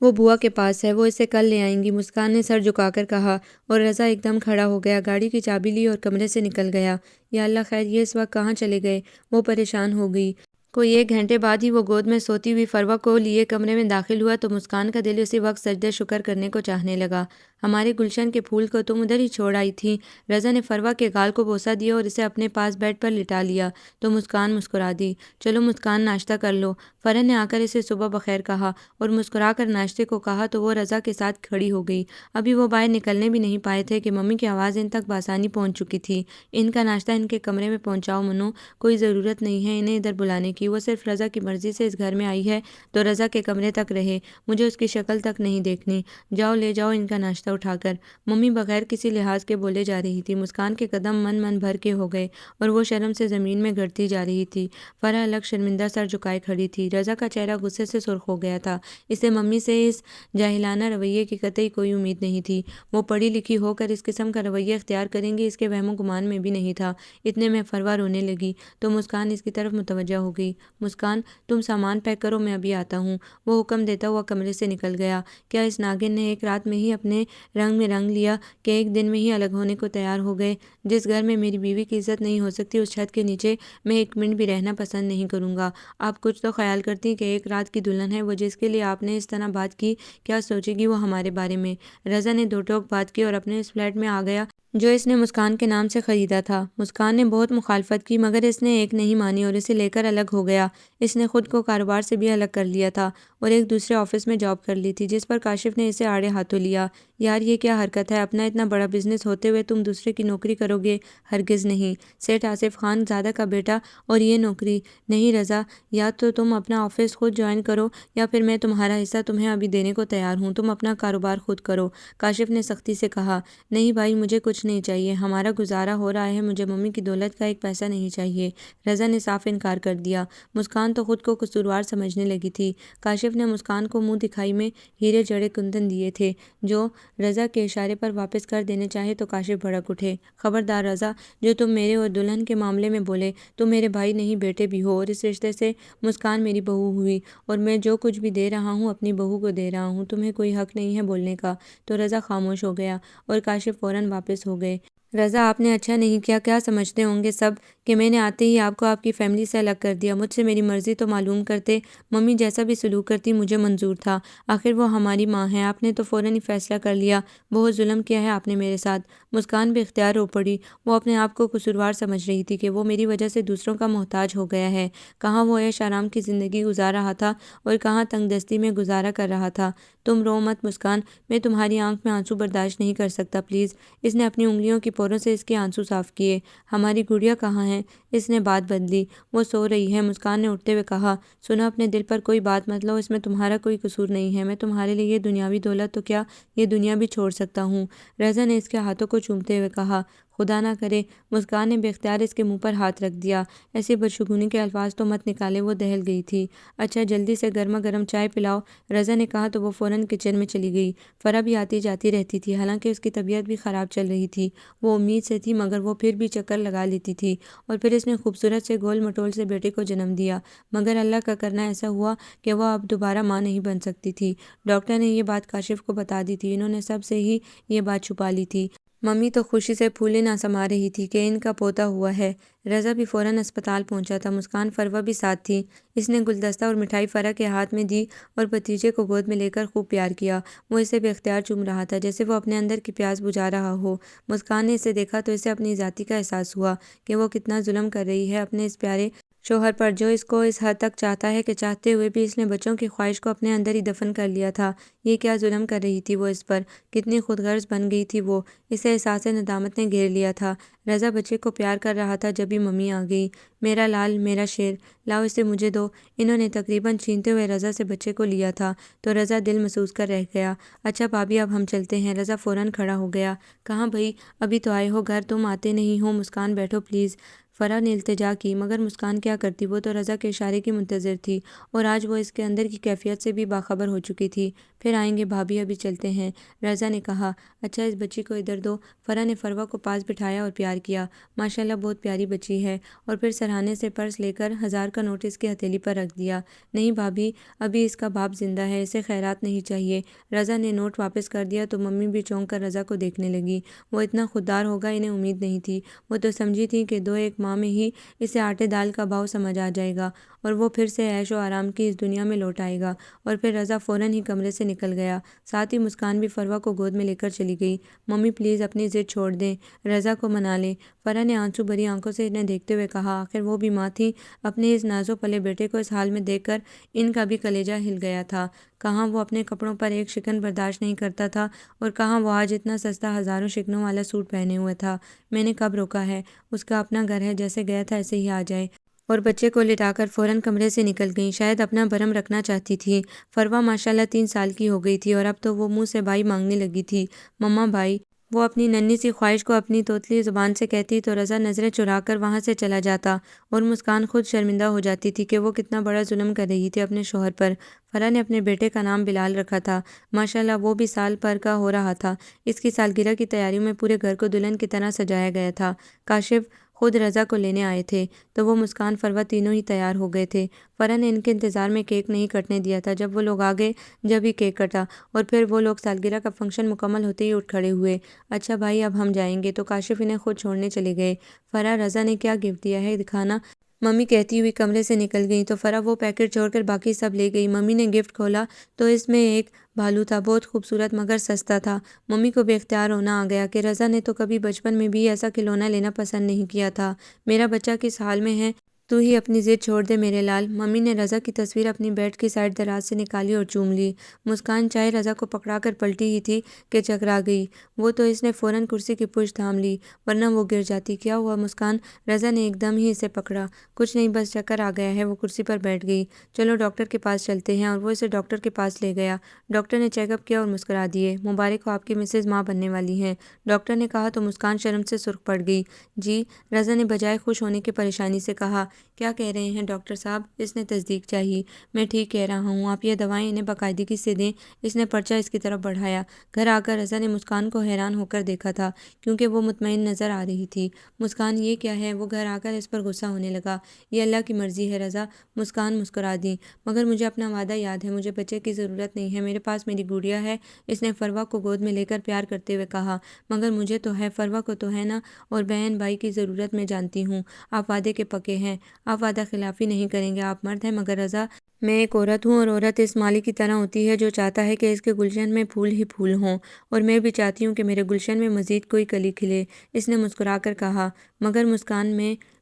وہ بوا کے پاس ہے، وہ اسے کل لے آئیں گی، مسکان نے سر جھکا کر کہا، اور رضا ایک دم کھڑا ہو گیا، گاڑی کی چابی لی اور کمرے سے نکل گیا۔ یا اللہ، خیر یہ اس وقت کہاں چلے گئے؟ وہ پریشان ہو گئی۔ کوئی 1 گھنٹے بعد ہی وہ گود میں سوتی ہوئی فروا کو لیے کمرے میں داخل ہوا تو مسکان کا دل اسی وقت سجدہ شکر کرنے کو چاہنے لگا۔ ہمارے گلشن کے پھول کو تم ادھر ہی چھوڑ آئی تھی؟ رضا نے فروا کے گال کو بوسہ دیا اور اسے اپنے پاس بیڈ پر لٹا لیا تو مسکان مسکرا دی۔ چلو مسکان، ناشتہ کر لو۔ فرح نے آ کر اسے صبح بخیر کہا اور مسکرا کر ناشتے کو کہا تو وہ رضا کے ساتھ کھڑی ہو گئی۔ ابھی وہ باہر نکلنے بھی نہیں پائے تھے کہ ممی کی آواز ان تک بآسانی پہنچ چکی تھی۔ ان کا ناشتہ ان کے کمرے میں پہنچاؤ منو، کوئی ضرورت نہیں ہے انہیں ادھر بلانے کی، وہ صرف رضا کی مرضی سے اس گھر میں آئی ہے تو رضا کے کمرے تک رہے، مجھے اس کی شکل تک نہیں دیکھنی، جاؤ لے جاؤ ان کا ناشتہ اٹھا کر۔ ممی بغیر کسی لحاظ کے بولے جا رہی تھی۔ مسکان کے قدم من بھر کے ہو گئے اور وہ شرم سے زمین میں گرتی جا رہی تھی۔ فرح الگ شرمندہ سر جھکائے کھڑی تھی۔ رضا کا چہرہ غصے سے سرخ ہو گیا تھا، اسے ممی سے اس جاہلانہ رویے کی قطعی کوئی امید نہیں تھی۔ وہ پڑھی لکھی ہو کر اس قسم کا رویہ اختیار کریں گی اس کے وہم و گمان میں بھی نہیں تھا۔ اتنے میں فروا رونے لگی تو مسکان اس کی طرف متوجہ ہو گئی۔ مسکان، تم سامان پیک کرو، میں ابھی آتا ہوں۔ وہ حکم دیتا ہوا کمرے سے نکل گیا۔ کیا اس ناگن نے ایک رات میں ہی اپنے رنگ میں رنگ لیا کہ ایک دن میں ہی الگ ہونے کو تیار ہو گئے؟ جس گھر میں میری بیوی کی عزت نہیں ہو سکتی اس چھت کے نیچے میں 1 منٹ بھی رہنا پسند نہیں کروں گا۔ آپ کچھ تو خیال کرتی کہ ایک رات کی دلہن ہے وہ، جس کے لیے آپ نے اس طرح بات کی، کیا سوچے گی وہ ہمارے بارے میں؟ رضا نے دو ٹوک بات کی اور اپنے اس فلیٹ میں آ گیا جو اس نے مسکان کے نام سے خریدا تھا۔ مسکان نے بہت مخالفت کی مگر اس نے ایک نہیں مانی اور اسے لے کر الگ ہو گیا۔ اس نے خود کو کاروبار سے بھی الگ کر لیا تھا اور ایک دوسرے آفس میں جاب کر لی تھی، جس پر کاشف نے اسے آڑے ہاتھوں لیا۔ یار یہ کیا حرکت ہے، اپنا اتنا بڑا بزنس ہوتے ہوئے تم دوسرے کی نوکری کرو گے؟ ہرگز نہیں، سیٹھ آصف خان زادہ کا بیٹا اور یہ نوکری؟ نہیں رضا، یا تو تم اپنا آفس خود جوائن کرو یا پھر میں تمہارا حصہ تمہیں ابھی دینے کو تیار ہوں، تم اپنا کاروبار خود کرو۔ کاشف نے سختی سے کہا۔ نہیں بھائی، مجھے کچھ نہیں چاہیے، ہمارا گزارا ہو رہا ہے، مجھے ممی کی دولت کا ایک پیسہ نہیں چاہیے۔ رضا نے صاف انکار کر دیا۔ مسکان تو خود کو قصوروار سمجھنے لگی تھی۔ کاشف نے مسکان کو منہ دکھائی میں ہیرے جڑے کندن دیے تھے جو رضا کے اشارے پر واپس کر دینے چاہے تو کاشف بھڑک اٹھے۔ خبردار رضا، جو تم میرے اور دلہن کے معاملے میں بولے، تم میرے بھائی نہیں بیٹے بھی ہو، اور اس رشتے سے مسکان میری بہو ہوئی اور میں جو کچھ بھی دے رہا ہوں اپنی بہو کو دے رہا ہوں، تمہیں کوئی حق نہیں ہے بولنے کا۔ تو رضا خاموش ہو گیا اور کاشف فوراً واپس ہو گئے۔ رضا، آپ نے اچھا نہیں کیا، کیا سمجھتے ہوں گے سب کہ میں نے آتے ہی آپ کو آپ کی فیملی سے الگ کر دیا؟ مجھ سے میری مرضی تو معلوم کرتے، ممی جیسا بھی سلوک کرتی مجھے منظور تھا، آخر وہ ہماری ماں ہے۔ آپ نے تو فوراً ہی فیصلہ کر لیا، بہت ظلم کیا ہے آپ نے میرے ساتھ۔ مسکان بے اختیار رو پڑی۔ وہ اپنے آپ کو قصوروار سمجھ رہی تھی کہ وہ میری وجہ سے دوسروں کا محتاج ہو گیا ہے۔ کہاں وہ عیش آرام کی زندگی گزار رہا تھا اور کہاں تنگ دستی میں گزارا کر رہا تھا۔ تم رو مت مسکان، میں تمہاری آنکھ میں آنسو برداشت نہیں کر سکتا، پلیز۔ اس نے اپنی انگلیوں کی پوروں سے اس کے آنسو صاف کیے۔ ہماری گڑیا کہاں ہے؟ اس نے بات بدلی۔ وہ سو رہی ہے، مسکان نے اٹھتے ہوئے کہا۔ سنو، اپنے دل پر کوئی بات مت لو، اس میں تمہارا کوئی قصور نہیں ہے، میں تمہارے لیے یہ دنیاوی دولت تو کیا یہ دنیا بھی چھوڑ سکتا ہوں۔ رضا نے اس کے ہاتھوں کو چومتے ہوئے کہا۔ خدا نہ کرے۔ مسکان نے بے اختیار اس کے منہ پر ہاتھ رکھ دیا۔ ایسے بدشگونی کے الفاظ تو مت نکالے، وہ دہل گئی تھی۔ اچھا جلدی سے گرما گرم چائے پلاؤ، رضا نے کہا تو وہ فوراً کچن میں چلی گئی۔ فرح بھی آتی جاتی رہتی تھی، حالانکہ اس کی طبیعت بھی خراب چل رہی تھی۔ وہ امید سے تھی مگر وہ پھر بھی چکر لگا لیتی تھی۔ اور پھر اس نے خوبصورت سے گول مٹول سے بیٹے کو جنم دیا، مگر اللہ کا کرنا ایسا ہوا کہ وہ اب دوبارہ ماں نہیں بن سکتی تھی۔ ڈاکٹر نے یہ بات کاشف کو بتا دی تھی، انہوں نے سب سے ہی یہ بات چھپا لی تھی۔ ممی تو خوشی سے پھولے نہ سما رہی تھی کہ ان کا پوتا ہوا ہے۔ رضا بھی فوراً اسپتال پہنچا تھا، مسکان فروا بھی ساتھ تھی۔ اس نے گلدستہ اور مٹھائی فرح کے ہاتھ میں دی اور بھتیجے کو گود میں لے کر خوب پیار کیا۔ وہ اسے بے اختیار چوم رہا تھا جیسے وہ اپنے اندر کی پیاس بجھا رہا ہو۔ مسکان نے اسے دیکھا تو اسے اپنی ذاتی کا احساس ہوا کہ وہ کتنا ظلم کر رہی ہے اپنے اس پیارے شوہر پر، جو اس کو اس حد تک چاہتا ہے کہ چاہتے ہوئے بھی اس نے بچوں کی خواہش کو اپنے اندر ہی دفن کر لیا تھا۔ یہ کیا ظلم کر رہی تھی وہ اس پر، کتنی خود غرض بن گئی تھی وہ، اسے احساس ندامت نے گھیر لیا تھا۔ رضا بچے کو پیار کر رہا تھا جب ہی ممی آ گئی۔ میرا لال، میرا شیر، لاؤ اسے مجھے دو۔ انہوں نے تقریباً چھینتے ہوئے رضا سے بچے کو لیا تھا تو رضا دل محسوس کر رہ گیا۔ اچھا بھابھی اب ہم چلتے ہیں۔ رضا فوراً کھڑا ہو گیا۔ کہاں بھئی، ابھی تو آئے ہو گھر، تم آتے نہیں ہو؟ مسکان بیٹھو پلیز، فرح نے التجا کی، مگر مسکان کیا کرتی، وہ تو رضا کے اشارے کی منتظر تھی اور آج وہ اس کے اندر کی کیفیت سے بھی باخبر ہو چکی تھی۔ پھر آئیں گے بھابھی، ابھی چلتے ہیں، رضا نے کہا۔ اچھا اس بچی کو ادھر دو۔ فرح نے فروا کو پاس بٹھایا اور پیار کیا۔ ماشاءاللہ بہت پیاری بچی ہے، اور پھر سراہنے سے پرس لے کر 1000 کا نوٹ اس کی ہتھیلی پر رکھ دیا۔ نہیں بھابھی، ابھی اس کا باپ زندہ ہے، اسے خیرات نہیں چاہیے۔ رضا نے نوٹ واپس کر دیا تو ممی بھی چونک کر رضا کو دیکھنے لگی۔ وہ اتنا خوددار ہوگا انہیں امید نہیں تھی۔ وہ تو سمجھی تھی کہ 2-1 ماہ میں ہی اسے آٹے دال کا بھاؤ سمجھ آ جائے گا اور وہ پھر سے عیش و آرام کی اس دنیا میں لوٹ آئے گا۔ اور پھر رضا فوراً ہی کمرے سے نکل گیا، ساتھ ہی مسکان بھی فروا کو گود میں لے کر چلی گئی۔ ممی پلیز اپنی ضد چھوڑ دیں، رضا کو منا لیں، فرح نے آنسو بھری آنکھوں سے انہیں دیکھتے ہوئے کہا۔ آخر وہ بھی ماں تھی، اپنے اس نازو پلے بیٹے کو اس حال میں دیکھ کر ان کا بھی کلیجہ ہل گیا تھا۔ کہاں وہ اپنے کپڑوں پر ایک شکن برداشت نہیں کرتا تھا اور کہاں وہ آج اتنا سستا ہزاروں شکنوں والا سوٹ پہنے ہوئے تھا۔ میں نے کب روکا ہے، اس کا اپنا گھر ہے، جیسے گیا تھا ایسے ہی آ جائے۔ اور بچے کو لٹا کر فوراً کمرے سے نکل گئیں، شاید اپنا بھرم رکھنا چاہتی تھی۔ فروا ماشاءاللہ 3 سال کی ہو گئی تھی اور اب تو وہ منہ سے بھائی مانگنے لگی تھی، مما بھائی۔ وہ اپنی ننھی سی خواہش کو اپنی توتلی زبان سے کہتی تو رضا نظریں چرا کر وہاں سے چلا جاتا اور مسکان خود شرمندہ ہو جاتی تھی کہ وہ کتنا بڑا ظلم کر رہی تھی اپنے شوہر پر۔ فرح نے اپنے بیٹے کا نام بلال رکھا تھا، ماشاءاللہ وہ بھی سال بھر کا ہو رہا تھا۔ اس کی سالگرہ کی تیاریوں میں پورے گھر کو دلہن کی طرح سجایا گیا تھا۔ کاشف خود رضا کو لینے آئے تھے تو وہ مسکان فروا تینوں ہی تیار ہو گئے تھے۔ فرح نے ان کے انتظار میں کیک نہیں کٹنے دیا تھا، جب وہ لوگ آ گئے جب ہی کیک کٹا اور پھر وہ لوگ سالگرہ کا فنکشن مکمل ہوتے ہی اٹھ کھڑے ہوئے۔ اچھا بھائی اب ہم جائیں گے، تو کاشف انہیں خود چھوڑنے چلے گئے۔ فرح، رضا نے کیا گفٹ دیا ہے دکھانا؟ ممی کہتی ہوئی کمرے سے نکل گئی تو فرح وہ پیکٹ چھوڑ کر باقی سب لے گئی۔ ممی نے گفٹ کھولا تو اس میں ایک بھالو تھا، بہت خوبصورت مگر سستا تھا۔ ممی کو بے اختیار ہونا آ گیا کہ رضا نے تو کبھی بچپن میں بھی ایسا کھلونا لینا پسند نہیں کیا تھا۔ میرا بچہ کس حال میں ہے، تو ہی اپنی ضد چھوڑ دے میرے لال۔ ممی نے رضا کی تصویر اپنی بیڈ کی سائڈ دراز سے نکالی اور چوم لی۔ مسکان چاہے رضا کو پکڑا کر پلٹی ہی تھی کہ چکرا گئی، وہ تو اس نے فوراً کرسی کی پشت تھام لی ورنہ وہ گر جاتی۔ کیا ہوا مسکان؟ رضا نے ایک دم ہی اسے پکڑا۔ کچھ نہیں، بس چکر آ گیا ہے۔ وہ کرسی پر بیٹھ گئی۔ چلو ڈاکٹر کے پاس چلتے ہیں، اور وہ اسے ڈاکٹر کے پاس لے گیا۔ ڈاکٹر نے چیک اپ کیا اور مسکرا دیے۔ مبارک ہو، آپ کی مسز ماں بننے والی ہیں، ڈاکٹر نے کہا تو مسکان شرم سے سرخ پڑ گئی۔ جی، رضا نے بجائے خوش ہونے کے پریشانی سے کہا۔ کیا کہہ رہے ہیں ڈاکٹر صاحب؟ اس نے تصدیق چاہی۔ میں ٹھیک کہہ رہا ہوں، آپ یہ دوائیں انہیں باقاعدگی سے دیں۔ اس نے پرچہ اس کی طرف بڑھایا۔ گھر آ کر رضا نے مسکان کو حیران ہو کر دیکھا تھا کیونکہ وہ مطمئن نظر آ رہی تھی۔ مسکان، یہ کیا ہے؟ وہ گھر آ کر اس پر غصہ ہونے لگا۔ یہ اللہ کی مرضی ہے رضا، مسکان مسکرا دی۔ مگر مجھے اپنا وعدہ یاد ہے، مجھے بچے کی ضرورت نہیں ہے، میرے پاس میری گڑیا ہے، اس نے فروا کو گود میں لے کر پیار کرتے ہوئے کہا۔ مگر مجھے تو ہے، فروا کو تو ہے نا، اور بہن بھائی کی ضرورت میں جانتی ہوں۔ آپ وعدے کے پکے ہیں، آپ وعدہ خلافی نہیں کریں گے، آپ مرد ہیں۔ مگر رضا، میں ایک عورت ہوں، اور عورت اس مالی کی طرح ہوتی ہے جو چاہتا ہے کہ اس کے گلشن میں پھول ہی پھول ہوں، اور میں بھی چاہتی ہوں کہ میرے گلشن میں مزید کوئی کلی کھلے، اس نے مسکرا کر کہا۔ مگر مسکان،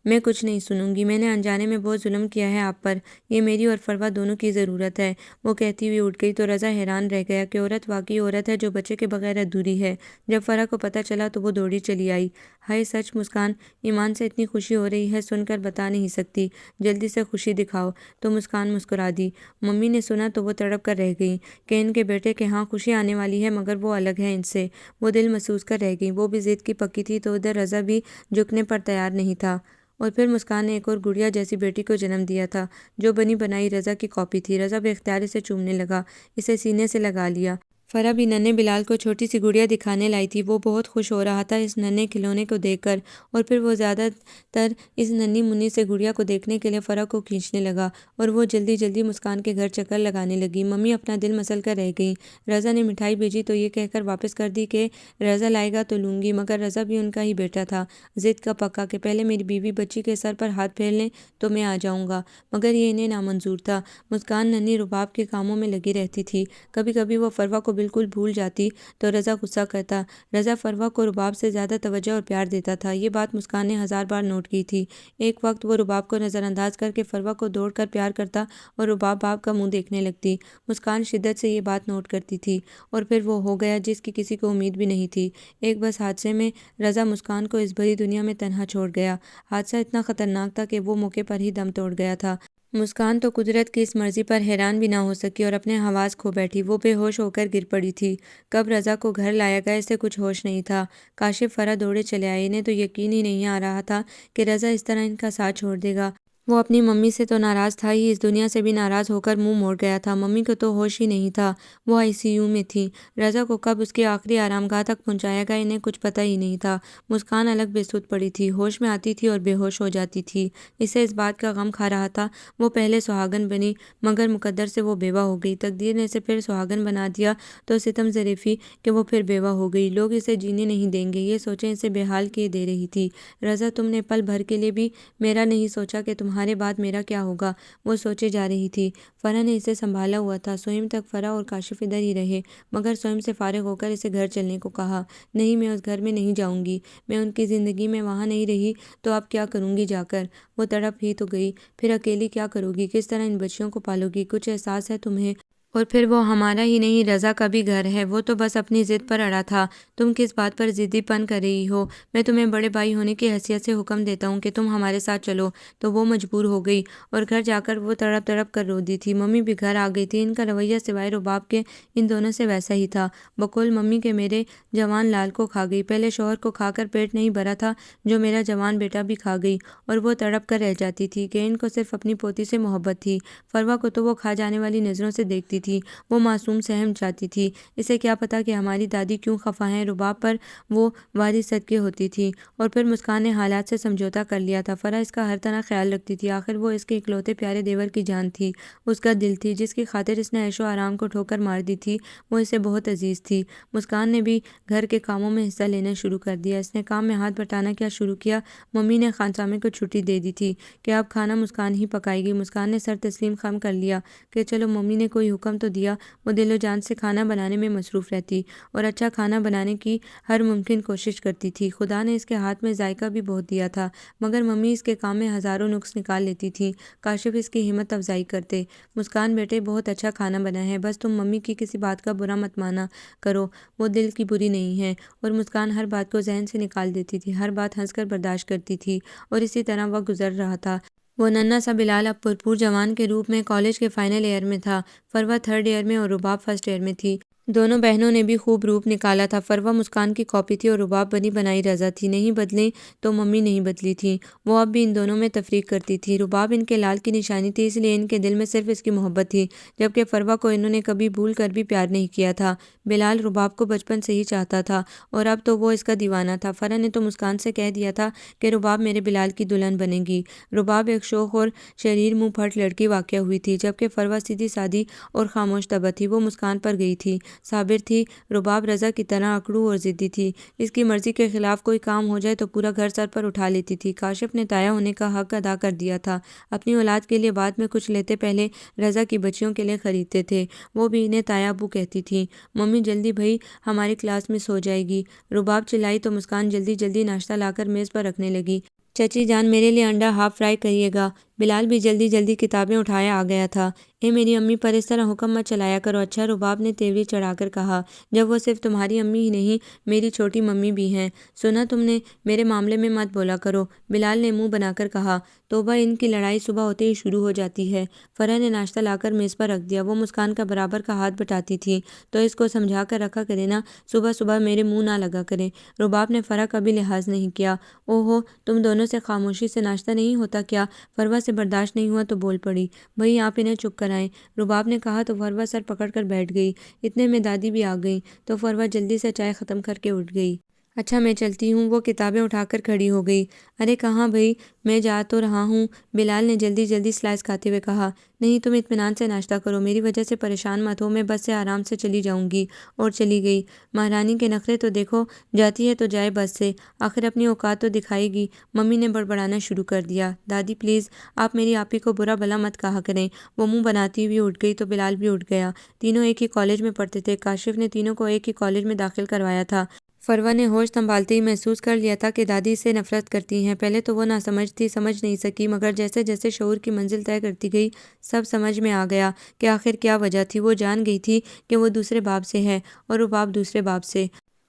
میں کچھ نہیں سنوں گی، میں نے انجانے میں بہت ظلم کیا ہے آپ پر، یہ میری اور فروا دونوں کی ضرورت ہے۔ وہ کہتی ہوئی اٹھ گئی تو رضا حیران رہ گیا کہ عورت واقعی عورت ہے جو بچے کے بغیر ادھوری ہے۔ جب فرح کو پتہ چلا تو وہ دوڑی چلی آئی۔ ہائے سچ مسکان، ایمان سے اتنی خوشی ہو رہی ہے، سن کر بتا نہیں سکتی، جلدی سے خوشی دکھاؤ۔ تو مسکان مسکرا دی۔ ممی نے سنا تو وہ تڑپ کر رہ گئی کہ ان کے بیٹے کے ہاں خوشی آنے والی ہے، مگر وہ الگ ہے ان سے۔ وہ دل محسوس کر رہ گئی، وہ بھی ضد کی پکی تھی تو ادھر رضا بھی جھکنے پر تیار نہیں تھا۔ اور پھر مسکان نے ایک اور گڑیا جیسی بیٹی کو جنم دیا تھا جو بنی بنائی رضا کی کاپی تھی۔ رضا بے اختیار اسے چومنے لگا، اسے سینے سے لگا لیا۔ فرح بھی ننھے بلال کو چھوٹی سی گڑیا دکھانے لائی تھی۔ وہ بہت خوش ہو رہا تھا اس ننھے کھلونے کو دیکھ کر، اور پھر وہ زیادہ تر اس ننھی منھی سے گڑیا کو دیکھنے کے لیے فرح کو کھینچنے لگا، اور وہ جلدی جلدی مسکان کے گھر چکر لگانے لگی۔ ممی اپنا دل مسل کر رہ گئیں۔ رضا نے مٹھائی بھیجی تو یہ کہہ کر واپس کر دی کہ رضا لائے گا تو لوں گی، مگر رضا بھی ان کا ہی بیٹا تھا، ضد کا پکا کہ پہلے میری بیوی بچی کے سر پر ہاتھ پھیر لیں تو میں آ جاؤں گا، مگر یہ انہیں نامنظور تھا۔ مسکان ننھی رباب کے کاموں میں لگی رہتی تھی، کبھی کبھی وہ فروا کو بالکل بھول جاتی تو رضا غصہ کرتا۔ رضا فروا کو رباب سے زیادہ توجہ اور پیار دیتا تھا، یہ بات مسکان نے 1000 بار نوٹ کی تھی۔ ایک وقت وہ رباب کو نظر انداز کر کے فروا کو دوڑ کر پیار کرتا اور رباب باپ کا منہ دیکھنے لگتی۔ مسکان شدت سے یہ بات نوٹ کرتی تھی، اور پھر وہ ہو گیا جس کی کسی کو امید بھی نہیں تھی۔ ایک بس حادثے میں رضا مسکان کو اس بھری دنیا میں تنہا چھوڑ گیا۔ حادثہ اتنا خطرناک تھا کہ وہ موقع پر ہی دم توڑ گیا تھا۔ مسکان تو قدرت کی اس مرضی پر حیران بھی نہ ہو سکی اور اپنے حواس کھو بیٹھی، وہ بے ہوش ہو کر گر پڑی تھی۔ کب رضا کو گھر لایا گیا اسے کچھ ہوش نہیں تھا۔ کاشف فرح دوڑے چلے آئے، انہیں تو یقین ہی نہیں آ رہا تھا کہ رضا اس طرح ان کا ساتھ چھوڑ دے گا۔ وہ اپنی ممی سے تو ناراض تھا ہی، اس دنیا سے بھی ناراض ہو کر منہ موڑ گیا تھا۔ ممی کو تو ہوش ہی نہیں تھا، وہ ICU میں تھی۔ رضا کو کب اس کے آخری آرام گاہ تک پہنچایا گیا انہیں کچھ پتہ ہی نہیں تھا۔ مسکان الگ بے سود پڑی تھی، ہوش میں آتی تھی اور بے ہوش ہو جاتی تھی۔ اسے اس بات کا غم کھا رہا تھا وہ پہلے سہاگن بنی، مگر مقدر سے وہ بیوہ ہو گئی۔ تقدیر نے اسے پھر سہاگن بنا دیا تو ستم ظریفی کہ وہ پھر بیوہ ہو گئی۔ لوگ اسے جینے نہیں دیں گے، یہ سوچیں اسے بے حال کیے دے رہی تھی۔ رضا، تم نے پل بھر کے لیے بھی میرا نہیں سوچا کہ تمہارے بعد میرا کیا ہوگا، وہ سوچے جا رہی تھی۔ فرح نے اسے سنبھالا ہوا تھا۔ سوئم تک فرح اور کاشف ادھر ہی رہے، مگر سوئم سے فارغ ہو کر اسے گھر چلنے کو کہا۔ نہیں، میں اس گھر میں نہیں جاؤں گی، میں ان کی زندگی میں وہاں نہیں رہی تو اب کیا کروں گی جا کر؟ وہ تڑپ ہی تو گئی۔ پھر اکیلی کیا کرو گی، کس طرح ان بچیوں کو پالو گی، کچھ احساس ہے تمہیں؟ اور پھر وہ ہمارا ہی نہیں رضا کا بھی گھر ہے، وہ تو بس اپنی ضد پر اڑا تھا۔ تم کس بات پر ضدی پن کر رہی ہو؟ میں تمہیں بڑے بھائی ہونے کی حیثیت سے حکم دیتا ہوں کہ تم ہمارے ساتھ چلو، تو وہ مجبور ہو گئی، اور گھر جا کر وہ تڑپ تڑپ کر رو دی تھی۔ ممی بھی گھر آ گئی تھی، ان کا رویہ سوائے رباب کے ان دونوں سے ویسا ہی تھا۔ بقول ممی کے میرے جوان لال کو کھا گئی، پہلے شوہر کو کھا کر پیٹ نہیں بھرا تھا جو میرا جوان بیٹا بھی کھا گئی، اور وہ تڑپ کر رہ جاتی تھی کہ ان کو صرف اپنی پوتی سے محبت تھی۔ فروا کو تو وہ کھا جانے والی نظروں سے دیکھتی تھی۔ وہ معصوم سہم جاتی تھی، اسے کیا پتا کہ ہماری دادی کیوں خفا ہیں۔ رباب پر وہ واری صدقے ہوتی تھی۔ اور پھر مسکان نے حالات سے سمجھوتا کر لیا تھا۔ فرح اس کا ہر طرح خیال رکھتی تھی، آخر وہ اس کے اکلوتے پیارے دیور کی جان تھی، اس کا دل تھی، جس کی خاطر اس نے عیش و آرام کو ٹھوکر مار دی تھی، وہ اسے بہت عزیز تھی۔ مسکان نے بھی گھر کے کاموں میں حصہ لینا شروع کر دیا، اس نے کام میں ہاتھ بٹانا کیا شروع کیا۔ ممی نے خانسامے کو چھٹی دے دی تھی کہ اب کھانا مسکان ہی پکائے گی۔ مسکان نے سر تسلیم خم کر لیا کہ چلو ممی نے کوئی حکم تو دیا۔ وہ دل و جان سے کھانا بنانے میں مصروف رہتی اور اچھا کھانا بنانے کی ہر ممکن کوشش کرتی تھی۔ خدا نے اس کے ہاتھ میں ذائقہ بھی بہت دیا تھا، مگر ممی اس کے کام میں ہزاروں نقص نکال لیتی تھی۔ کاشف اس کی ہمت افزائی کرتے، مسکان بیٹے بہت اچھا کھانا بنا ہے، بس تم ممی کی کسی بات کا برا مت مانا کرو، وہ دل کی بری نہیں ہے۔ اور مسکان ہر بات کو ذہن سے نکال دیتی تھی، ہر بات ہنس کر برداشت کرتی تھی، اور اسی طرح وقت گزر رہا تھا۔ وہ ننھا سا بلال اب پرپور جوان کے روپ میں کالج کے فائنل ایئر میں تھا، فروہ تھرڈ ایئر میں اور رباب فرسٹ ایئر میں تھی۔ دونوں بہنوں نے بھی خوب روپ نکالا تھا۔ فروہ مسکان کی کاپی تھی اور رباب بنی بنائی رضا تھی، نہیں بدلیں تو ممی نہیں بدلی تھیں۔ وہ اب بھی ان دونوں میں تفریق کرتی تھی۔ رباب ان کے لال کی نشانی تھی، اس لیے ان کے دل میں صرف اس کی محبت تھی، جبکہ فروہ کو انہوں نے کبھی بھول کر بھی پیار نہیں کیا تھا۔ بلال رباب کو بچپن سے ہی چاہتا تھا اور اب تو وہ اس کا دیوانہ تھا۔ فرح نے تو مسکان سے کہہ دیا تھا کہ رباب میرے بلال کی دلہن بنے گی۔ رباب ایک شوخ اور شریر منہ پھٹ لڑکی واقع ہوئی تھی، جبکہ فروہ سیدھی سادی اور خاموش طبع تھی۔ وہ مسکان پر گئی تھی، صابر تھی۔ رباب رضا کی طرح اکڑو اور ضدی تھی، اس کی مرضی کے خلاف کوئی کام ہو جائے تو پورا گھر سر پر اٹھا لیتی تھی۔ کاشف نے تایا ہونے کا حق ادا کر دیا تھا، اپنی اولاد کے لیے بعد میں کچھ لیتے، پہلے رضا کی بچیوں کے لیے خریدتے تھے۔ وہ بھی انہیں تایا ابو کہتی تھیں۔ ممی جلدی بھئی، ہماری کلاس مس ہو جائے گی، رباب چلائی تو مسکان جلدی جلدی ناشتہ لا کر میز پر رکھنے لگی۔ چچی جان میرے لیے انڈا ہاف فرائی کریے گا۔ بلال بھی جلدی جلدی کتابیں اٹھائے آ گیا تھا۔ اے میری امی پر اس طرح حکم مت چلایا کرو۔ اچھا، رباب نے تیوری چڑھا کر کہا، جب وہ صرف تمہاری امی ہی نہیں میری چھوٹی ممی بھی ہیں۔ سنا تم نے، میرے معاملے میں مت بولا کرو، بلال نے منہ بنا کر کہا۔ توبہ، ان کی لڑائی صبح ہوتے ہی شروع ہو جاتی ہے۔ فرح نے ناشتہ لا کر میز پر رکھ دیا۔ وہ مسکان کا برابر کا ہاتھ بٹاتی تھی، تو اس کو سمجھا کر رکھا کرے نا، صبح صبح میرے منہ نہ لگا کرے۔ رباب نے فرح کا بھی لحاظ نہیں کیا۔ او ہو، تم دونوں سے خاموشی سے ناشتہ نہیں ہوتا کیا؟ فروہ سے برداشت نہیں ہوا تو بول پڑی، بھئی آپ انہیں چپ کرائیں۔ رباب نے کہا تو فروہ سر پکڑ کر بیٹھ گئی۔ اتنے میں دادی بھی آ گئیں تو فروہ جلدی سے چائے ختم کر کے اٹھ گئی۔ اچھا میں چلتی ہوں۔ وہ کتابیں اٹھا کر کھڑی ہو گئی۔ ارے کہاں بھئی، میں جا تو رہا ہوں، بلال نے جلدی جلدی سلائس کھاتے ہوئے کہا۔ نہیں، تم اطمینان سے ناشتہ کرو، میری وجہ سے پریشان مت ہو، میں بس سے آرام سے چلی جاؤں گی۔ اور چلی گئی۔ مہارانی کے نخرے تو دیکھو، جاتی ہے تو جائے بس سے، آخر اپنی اوقات تو دکھائے گی۔ ممی نے بڑبڑانا شروع کر دیا۔ دادی پلیز، آپ میری آپی کو برا بھلا مت کہا کریں۔ وہ منہ بناتی ہوئی اٹھ گئی تو بلال بھی اٹھ گیا۔ تینوں ایک ہی کالج میں پڑھتے تھے، کاشف نے تینوں کو ایک ہی کالج میں داخل کروایا تھا۔ فروہ نے ہوش سنبھالتے ہی محسوس کر لیا تھا کہ دادی اس سے نفرت کرتی ہیں۔ پہلے تو وہ ناسمجھ تھی، سمجھ نہیں سکی، مگر جیسے جیسے شعور کی منزل طے کرتی گئی، سب سمجھ میں آ گیا کہ آخر کیا وجہ تھی۔ وہ جان گئی تھی کہ وہ دوسرے باپ سے ہے اور رباب دوسرے باپ سے۔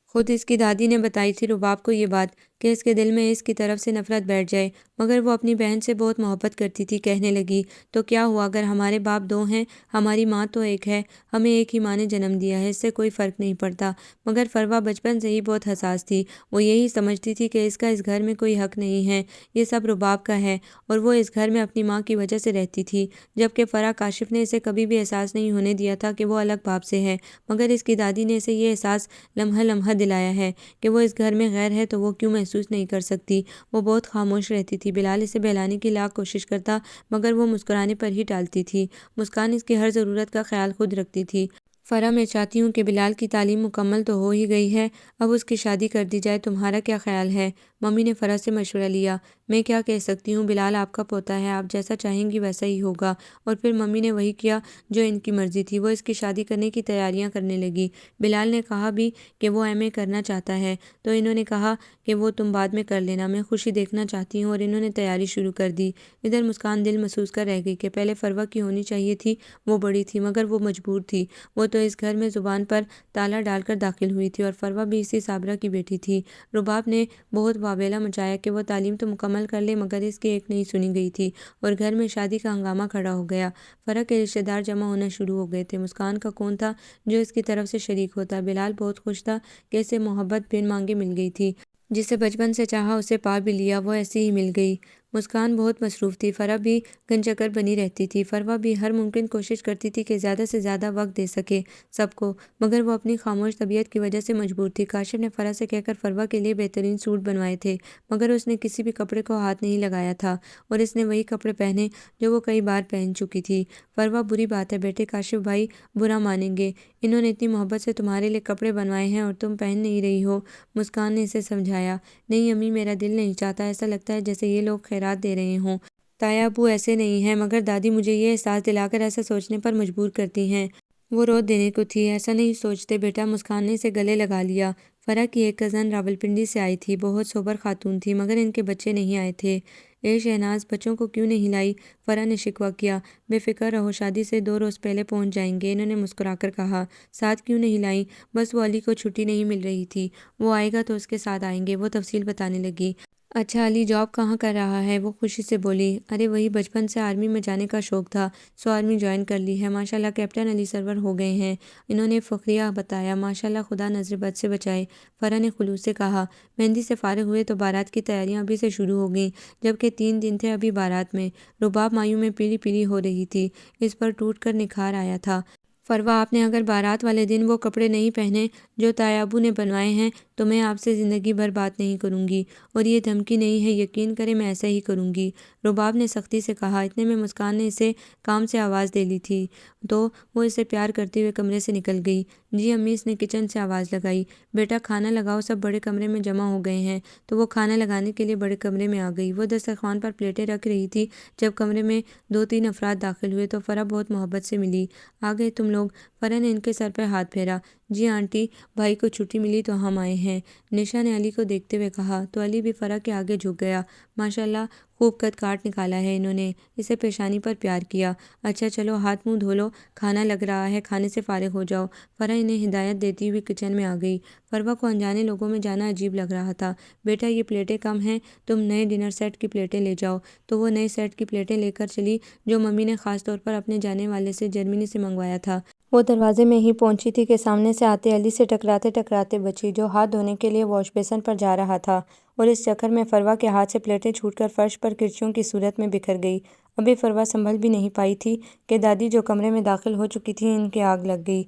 خود اس کی دادی نے بتائی تھی رباب کو یہ بات کہ اس کے دل میں اس کی طرف سے نفرت بیٹھ جائے، مگر وہ اپنی بہن سے بہت محبت کرتی تھی۔ کہنے لگی، تو کیا ہوا اگر ہمارے باپ دو ہیں، ہماری ماں تو ایک ہے، ہمیں ایک ہی ماں نے جنم دیا ہے، اس سے کوئی فرق نہیں پڑتا۔ مگر فروہ بچپن سے ہی بہت حساس تھی، وہ یہی سمجھتی تھی کہ اس کا اس گھر میں کوئی حق نہیں ہے، یہ سب رباب کا ہے، اور وہ اس گھر میں اپنی ماں کی وجہ سے رہتی تھی۔ جبکہ فرح کاشف نے اسے کبھی بھی احساس نہیں ہونے دیا تھا کہ وہ الگ باپ سے ہے، مگر اس کی دادی نے اسے یہ احساس لمحہ لمحہ دلایا ہے کہ وہ اس گھر میں غیر ہے تو وہ کیوں محسوس نہیں کر سکتی۔ وہ بہت خاموش رہتی تھی، بلال اسے بہلانے کی لاکھ کوشش کرتا مگر وہ مسکرانے پر ہی ٹالتی تھی۔ مسکان اس کی ہر ضرورت کا خیال خود رکھتی تھی۔ فرح، میں چاہتی ہوں کہ بلال کی تعلیم مکمل تو ہو ہی گئی ہے، اب اس کی شادی کر دی جائے، تمہارا کیا خیال ہے؟ ممی نے فرح سے مشورہ لیا۔ میں کیا کہہ سکتی ہوں، بلال آپ کا پوتا ہے، آپ جیسا چاہیں گی ویسا ہی ہوگا۔ اور پھر ممی نے وہی کیا جو ان کی مرضی تھی، وہ اس کی شادی کرنے کی تیاریاں کرنے لگی۔ بلال نے کہا بھی کہ وہ ایم اے کرنا چاہتا ہے، تو انہوں نے کہا کہ وہ تم بعد میں کر لینا، میں خوشی دیکھنا چاہتی ہوں، اور انہوں نے تیاری شروع کر دی۔ ادھر مسکان دل محسوس کر رہ گئی کہ پہلے فروہ کی ہونی چاہیے تھی، وہ بڑی تھی مگر وہ مجبور تھی، وہ تو اس گھر میں زبان پر تالا ڈال کر داخل ہوئی تھی، اور فروہ بھی اسی صابرہ کی بیٹی تھی۔ رباب نے بہت واویلا مچایا کہ وہ تعلیم تو مکمل کر لے، مگر اس کی ایک نہیں سنی گئی تھی، اور گھر میں شادی کا ہنگامہ کھڑا ہو گیا۔ فرح کے رشتہ دار جمع ہونا شروع ہو گئے تھے۔ مسکان کا کون تھا جو اس کی طرف سے شریک ہوتا؟ بلال بہت خوش تھا کہ اسے محبت بن مانگے مل گئی تھی، جسے بچپن سے چاہا اسے پا بھی لیا، وہ ایسی ہی مل گئی۔ مسکان بہت مصروف تھی، فرح بھی گنچکر بنی رہتی تھی۔ فرح بھی ہر ممکن کوشش کرتی تھی کہ زیادہ سے زیادہ وقت دے سکے سب کو، مگر وہ اپنی خاموش طبیعت کی وجہ سے مجبور تھی۔ کاشف نے فرح سے کہہ کر فرح کے لیے بہترین سوٹ بنوائے تھے، مگر اس نے کسی بھی کپڑے کو ہاتھ نہیں لگایا تھا اور اس نے وہی کپڑے پہنے جو وہ کئی بار پہن چکی تھی۔ فرح بری بات ہے بیٹے، کاشف بھائی برا مانیں گے، انہوں نے اتنی محبت سے تمہارے لیے کپڑے بنوائے ہیں اور تم پہن نہیں رہی ہو۔ مسکان نے اسے سمجھایا۔ نہیں امی، میرا دل نہیں چاہتا، ایسا لگتا ہے جیسے یہ لوگ خیرات دے رہے ہوں۔ تایا ابو ایسے نہیں ہیں، مگر دادی مجھے یہ احساس دلا کر ایسا سوچنے پر مجبور کرتی ہیں۔ وہ رو دینے کو تھی۔ ایسا نہیں سوچتے بیٹا، مسکان نے اسے گلے لگا لیا۔ فرح کی ایک کزن راولپنڈی سے آئی تھی، بہت سوبر خاتون تھی، مگر ان کے بچے نہیں آئے تھے۔ اے شہناز، بچوں کو کیوں نہیں لائی؟ فرح نے شکوہ کیا۔ بے فکر رہو، شادی سے 2 روز پہلے پہنچ جائیں گے، انہوں نے مسکرا کر کہا۔ ساتھ کیوں نہیں لائیں؟ بس وہ علی کو چھٹی نہیں مل رہی تھی، وہ آئے گا تو اس کے ساتھ آئیں گے، وہ تفصیل بتانے لگی۔ اچھا، علی جاب کہاں کر رہا ہے؟ وہ خوشی سے بولی۔ ارے وہی، بچپن سے آرمی میں جانے کا شوق تھا، سو آرمی جوائن کر لی ہے، ماشاءاللہ کیپٹن علی سرور ہو گئے ہیں، انہوں نے فخریہ بتایا۔ ماشاءاللہ، خدا نظر بد سے بچائے، فرح نے خلوص سے کہا۔ مہندی سے فارغ ہوئے تو بارات کی تیاریاں ابھی سے شروع ہو گئیں، جبکہ 3 دن تھے ابھی بارات میں۔ رباب مایوں میں پیلی پیلی ہو رہی تھی، اس پر ٹوٹ کر نکھار آیا تھا۔ فروا، آپ نے اگر بارات والے دن وہ کپڑے نہیں پہنے جو تایا ابو نے بنوائے ہیں تو میں آپ سے زندگی بھر بات نہیں کروں گی، اور یہ دھمکی نہیں ہے، یقین کریں میں ایسا ہی کروں گی، رباب نے سختی سے کہا۔ اتنے میں مسکان نے اسے کام سے آواز دے لی تھی تو وہ اسے پیار کرتے ہوئے کمرے سے نکل گئی۔ جی امی، اس نے کچن سے آواز لگائی۔ بیٹا کھانا لگاؤ، سب بڑے کمرے میں جمع ہو گئے ہیں، تو وہ کھانا لگانے کے لیے بڑے کمرے میں آ گئی۔ وہ دسترخوان پر پلیٹیں رکھ رہی تھی جب کمرے میں 2-3 افراد داخل ہوئے تو فرح بہت محبت سے ملی۔ آ گئے تم لوگ؟ فرح نے ان کے سر پہ ہاتھ پھیرا۔ جی آنٹی، بھائی کو چھٹی ملی تو ہم آئے ہیں، نشا نے علی کو دیکھتے ہوئے کہا، تو علی بھی فرح کے آگے جھک گیا۔ ماشاءاللہ، خوب قد کاٹ نکالا ہے انہوں نے، اسے پیشانی پر پیار کیا۔ اچھا چلو ہاتھ منہ دھو لو، کھانا لگ رہا ہے، کھانے سے فارغ ہو جاؤ۔ فرح انہیں ہدایت دیتی ہوئی کچن میں آ گئی۔ فرح کو انجانے لوگوں میں جانا عجیب لگ رہا تھا۔ بیٹا یہ پلیٹیں کم ہیں، تم نئے ڈنر سیٹ کی پلیٹیں لے جاؤ، تو وہ نئے سیٹ کی پلیٹیں لے کر چلی جو ممی نے خاص طور پر اپنے جانے والے سے جرمنی سے منگوایا تھا۔ وہ دروازے میں ہی پہنچی تھی کہ سامنے سے آتے علی سے ٹکراتے ٹکراتے بچی، جو ہاتھ دھونے کے لیے واش بیسن پر جا رہا تھا، اور اس چکر میں فرح کے ہاتھ سے پلیٹیں چھوٹ کر فرش پر کرچیوں کی صورت میں بکھر گئی۔ ابھی فرح سنبھل بھی نہیں پائی تھی کہ دادی جو کمرے میں داخل ہو چکی تھیں، ان کے آگ لگ گئی۔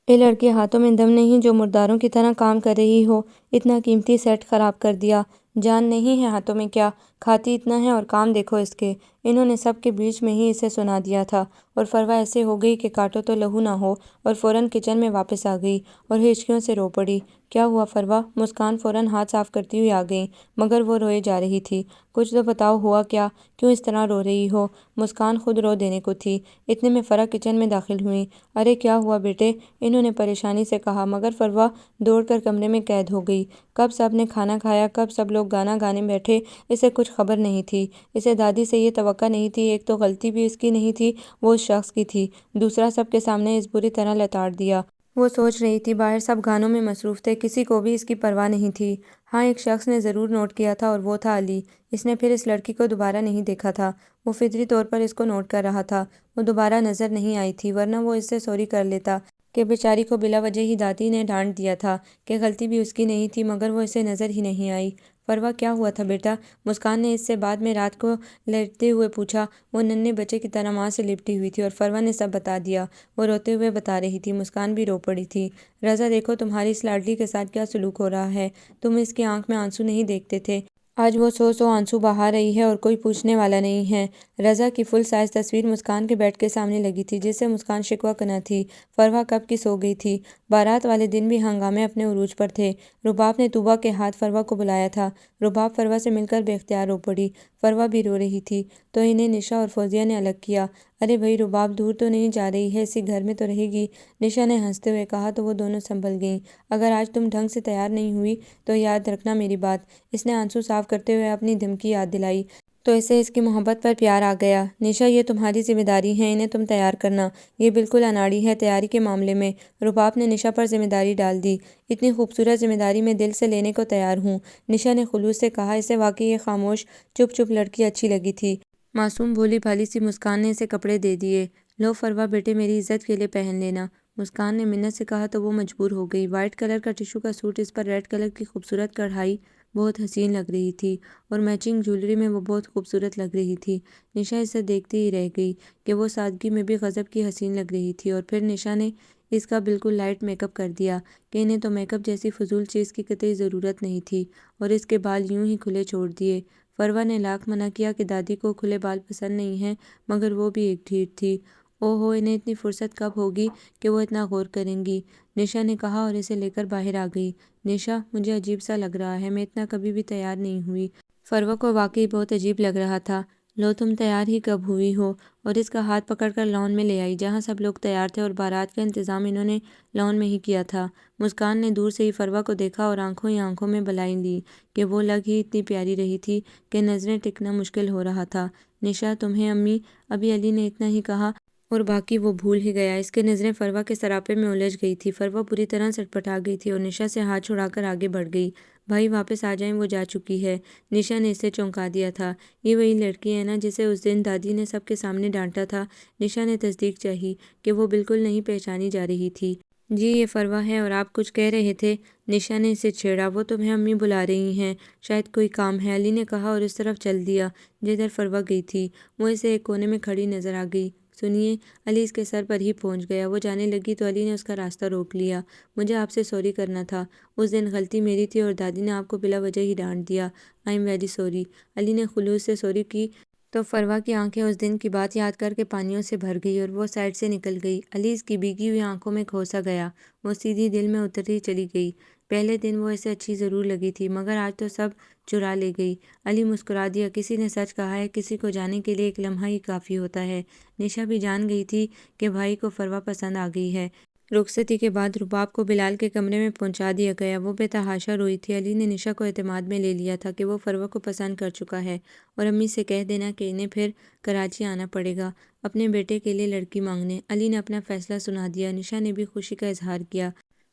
اے لڑکی، ہاتھوں میں دم نہیں جو مرداروں کی طرح کام کر رہی ہو، اتنا قیمتی سیٹ خراب کر دیا، جان نہیں ہے ہاتھوں میں کیا؟ کھاتی اتنا ہے اور کام دیکھو اس کے۔ انہوں نے سب کے بیچ میں ہی اسے سنا دیا تھا، اور فرح ایسے ہو گئی کہ کاٹو تو لہو نہ ہو، اور فوراً کچن میں واپس آ گئی اور ہچکیوں سے رو پڑی۔ کیا ہوا فرح؟ مسکان فوراً ہاتھ صاف کرتی ہوئی آ گئی، مگر وہ روئے جا رہی تھی۔ کچھ تو بتاؤ، ہوا کیا؟ کیوں اس طرح رو رہی ہو؟ مسکان خود رو دینے کو تھی۔ اتنے میں فرح کچن میں داخل ہوئی۔ ارے کیا ہوا بیٹے؟ انہوں نے پریشانی سے کہا، مگر فرح دوڑ کر کمرے میں قید ہو گئی۔ کب سب نے کھانا کھایا، کب سب لوگ گانا گانے بیٹھے، اسے کچھ خبر نہیں تھی۔ اسے دادی سے یہ توقع نہیں تھی، ایک تو غلطی بھی اس کی نہیں تھی، وہ اس شخص کی تھی، دوسرا سب کے سامنے اس بری طرح لتاڑ دیا۔ وہ سوچ رہی تھی باہر سب گانوں میں مصروف تھے، کسی کو بھی اس کی پرواہ نہیں تھی۔ ہاں، ایک شخص نے ضرور نوٹ کیا تھا اور وہ تھا علی۔ اس نے پھر اس لڑکی کو دوبارہ نہیں دیکھا تھا، وہ فطری طور پر اس کو نوٹ کر رہا تھا۔ وہ دوبارہ نظر نہیں آئی تھی، ورنہ وہ اس سے سوری کر لیتا کہ بیچاری کو بلا وجہ ہی دادی نے ڈانٹ دیا تھا کہ غلطی بھی اس کی نہیں تھی، مگر وہ اسے نظر ہی نہیں آئی۔ فروا، کیا ہوا تھا بیٹا؟ مسکان نے اس سے بعد میں رات کو لیٹتے ہوئے پوچھا۔ وہ ننھے بچے کی طرح ماں سے لپٹی ہوئی تھی اور فروا نے سب بتا دیا۔ وہ روتے ہوئے بتا رہی تھی، مسکان بھی رو پڑی تھی۔ رضا، دیکھو تمہاری اس لاڈلی کے ساتھ کیا سلوک ہو رہا ہے، تم اس کی آنکھ میں آنسو نہیں دیکھتے تھے، آج وہ سو آنسو بہا رہی ہے اور کوئی پوچھنے والا نہیں ہے۔ رضا کی فل سائز تصویر مسکان کے بیڈ کے سامنے لگی تھی، جس سے مسکان شکوہ کناں تھی۔ فروا کب کی سو گئی تھی، بارات والے دن بھی ہنگامے اپنے عروج پر تھے۔ رباب نے طوبا کے ہاتھ فروا کو بلایا تھا۔ رباب فروا سے مل کر بے اختیار رو پڑی۔ فروا بھی رو رہی تھی تو انہیں نشا اور فوزیہ نے الگ کیا۔ ارے بھئی، رباب دور تو نہیں جا رہی ہے، اسی گھر میں تو رہے گی، نشا نے ہنستے ہوئے کہا تو وہ دونوں سنبھل گئیں۔ اگر آج تم ڈھنگ سے تیار نہیں ہوئی تو یاد رکھنا میری بات۔ اس نے آنسو صاف کرتے ہوئے اپنی دھمکی یاد دلائی تو اسے اس کی محبت پر پیار آ گیا۔ نشا، یہ تمہاری ذمہ داری ہے، انہیں تم تیار کرنا، یہ بالکل اناڑی ہے تیاری کے معاملے میں۔ رباب نے نشا پر ذمہ داری ڈال دی۔ اتنی خوبصورت ذمہ داری میں دل سے لینے کو تیار ہوں، نشا نے خلوص سے کہا۔ اسے واقعی یہ خاموش چپ چپ لڑکی اچھی لگی تھی۔ معصوم بھولی بھالی سی مسکان نے اسے کپڑے دے دیے۔ لو فروا بیٹے، میری عزت کے لیے پہن لینا، مسکان نے منت سے کہا تو وہ مجبور ہو گئی۔ وائٹ کلر کا ٹشو کا سوٹ، اس پر ریڈ کلر کی خوبصورت کڑھائی، بہت حسین لگ رہی تھی اور میچنگ جولری میں وہ بہت خوبصورت لگ رہی تھی۔ نشا اسے دیکھتی ہی رہ گئی کہ وہ سادگی میں بھی غضب کی حسین لگ رہی تھی، اور پھر نشا نے اس کا بالکل لائٹ میک اپ کر دیا کہ انہیں تو میک اپ جیسی فضول چیز کی قطعی ضرورت نہیں تھی، اور اس کے بال یوں ہی کھلے چھوڑ دیے۔ فروا نے لاکھ منع کیا کہ دادی کو کھلے بال پسند نہیں ہیں، مگر وہ بھی ایک ڈھیٹ تھی۔ او ہو، انہیں اتنی فرصت کب ہوگی کہ وہ اتنا غور کریں گی، نشا نے کہا اور اسے لے کر باہر آ گئی۔ نشا، مجھے عجیب سا لگ رہا ہے، میں اتنا کبھی بھی تیار نہیں ہوئی۔ فروا کو واقعی بہت عجیب لگ رہا تھا۔ لو، تم تیار ہی کب ہوئی ہو؟ اور اس کا ہاتھ پکڑ کر لان میں لے آئی جہاں سب لوگ تیار تھے اور بارات کا انتظام انہوں نے لان میں ہی کیا تھا۔ مسکان نے دور سے ہی فروا کو دیکھا اور آنکھوں ہی آنکھوں میں بلائیں لی کہ وہ لگ ہی اتنی پیاری رہی تھی کہ نظریں ٹکنا مشکل ہو رہا تھا۔ نشا، تمہیں امی؟ ابھی علی نے اتنا ہی کہا اور باقی وہ بھول ہی گیا۔ اس کی نظریں فروا کے سراپے میں الجھ گئی تھی۔ فروا بری طرح سٹپٹا گئی تھی اور نشا سے ہاتھ چھڑا کر آگے بڑھ گئی۔ بھائی واپس آ جائیں، وہ جا چکی ہے، نشا نے اسے چونکا دیا تھا۔ یہ وہی لڑکی ہے نا جسے اس دن دادی نے سب کے سامنے ڈانٹا تھا؟ نشا نے تصدیق چاہی کہ وہ بالکل نہیں پہچانی جا رہی تھی۔ جی، یہ فروا ہے، اور آپ کچھ کہہ رہے تھے؟ نشا نے اسے چھیڑا۔ وہ تمہیں امی بلا رہی ہیں، شاید کوئی کام ہے، علی نے کہا اور اس طرف چل دیا جدھر فروا گئی تھی۔ وہ اسے ایک کونے میں کھڑی نظر آ گئی۔ سنیے، علی اس کے سر پر ہی پہنچ گیا۔ وہ جانے لگی تو علی نے اس کا راستہ روک لیا۔ مجھے آپ سے سوری کرنا تھا، اس دن غلطی میری تھی اور دادی نے آپ کو بلا وجہ ہی ڈانٹ دیا۔ I am very sorry. Ali نے خلوص سے سوری کی تو فروا کی آنکھیں اس دن کی بات یاد کر کے پانیوں سے بھر گئی اور وہ سائڈ سے نکل گئی۔ علی اس کی بھیگی ہوئی آنکھوں میں کھو سا گیا۔ وہ سیدھی دل میں اترتی چلی گئی۔ پہلے دن وہ اسے اچھی ضرور لگی تھی، مگر آج تو سب چرا لے گئی۔ علی مسکرا دیا۔ کسی نے سچ کہا ہے، کسی کو جانے کے لیے ایک لمحہ ہی کافی ہوتا ہے۔ نشا بھی جان گئی تھی کہ بھائی کو فروا پسند آ گئی ہے۔ رخصتی کے بعد رباب کو بلال کے کمرے میں پہنچا دیا گیا۔ وہ بے تحاشا روئی تھی۔ علی نے نشا کو اعتماد میں لے لیا تھا کہ وہ فروا کو پسند کر چکا ہے، اور امی سے کہہ دینا کہ انہیں پھر کراچی آنا پڑے گا اپنے بیٹے کے لیے لڑکی مانگنے۔ علی نے اپنا فیصلہ سنا دیا۔ نشا نے بھی خوشی کا اظہار کیا۔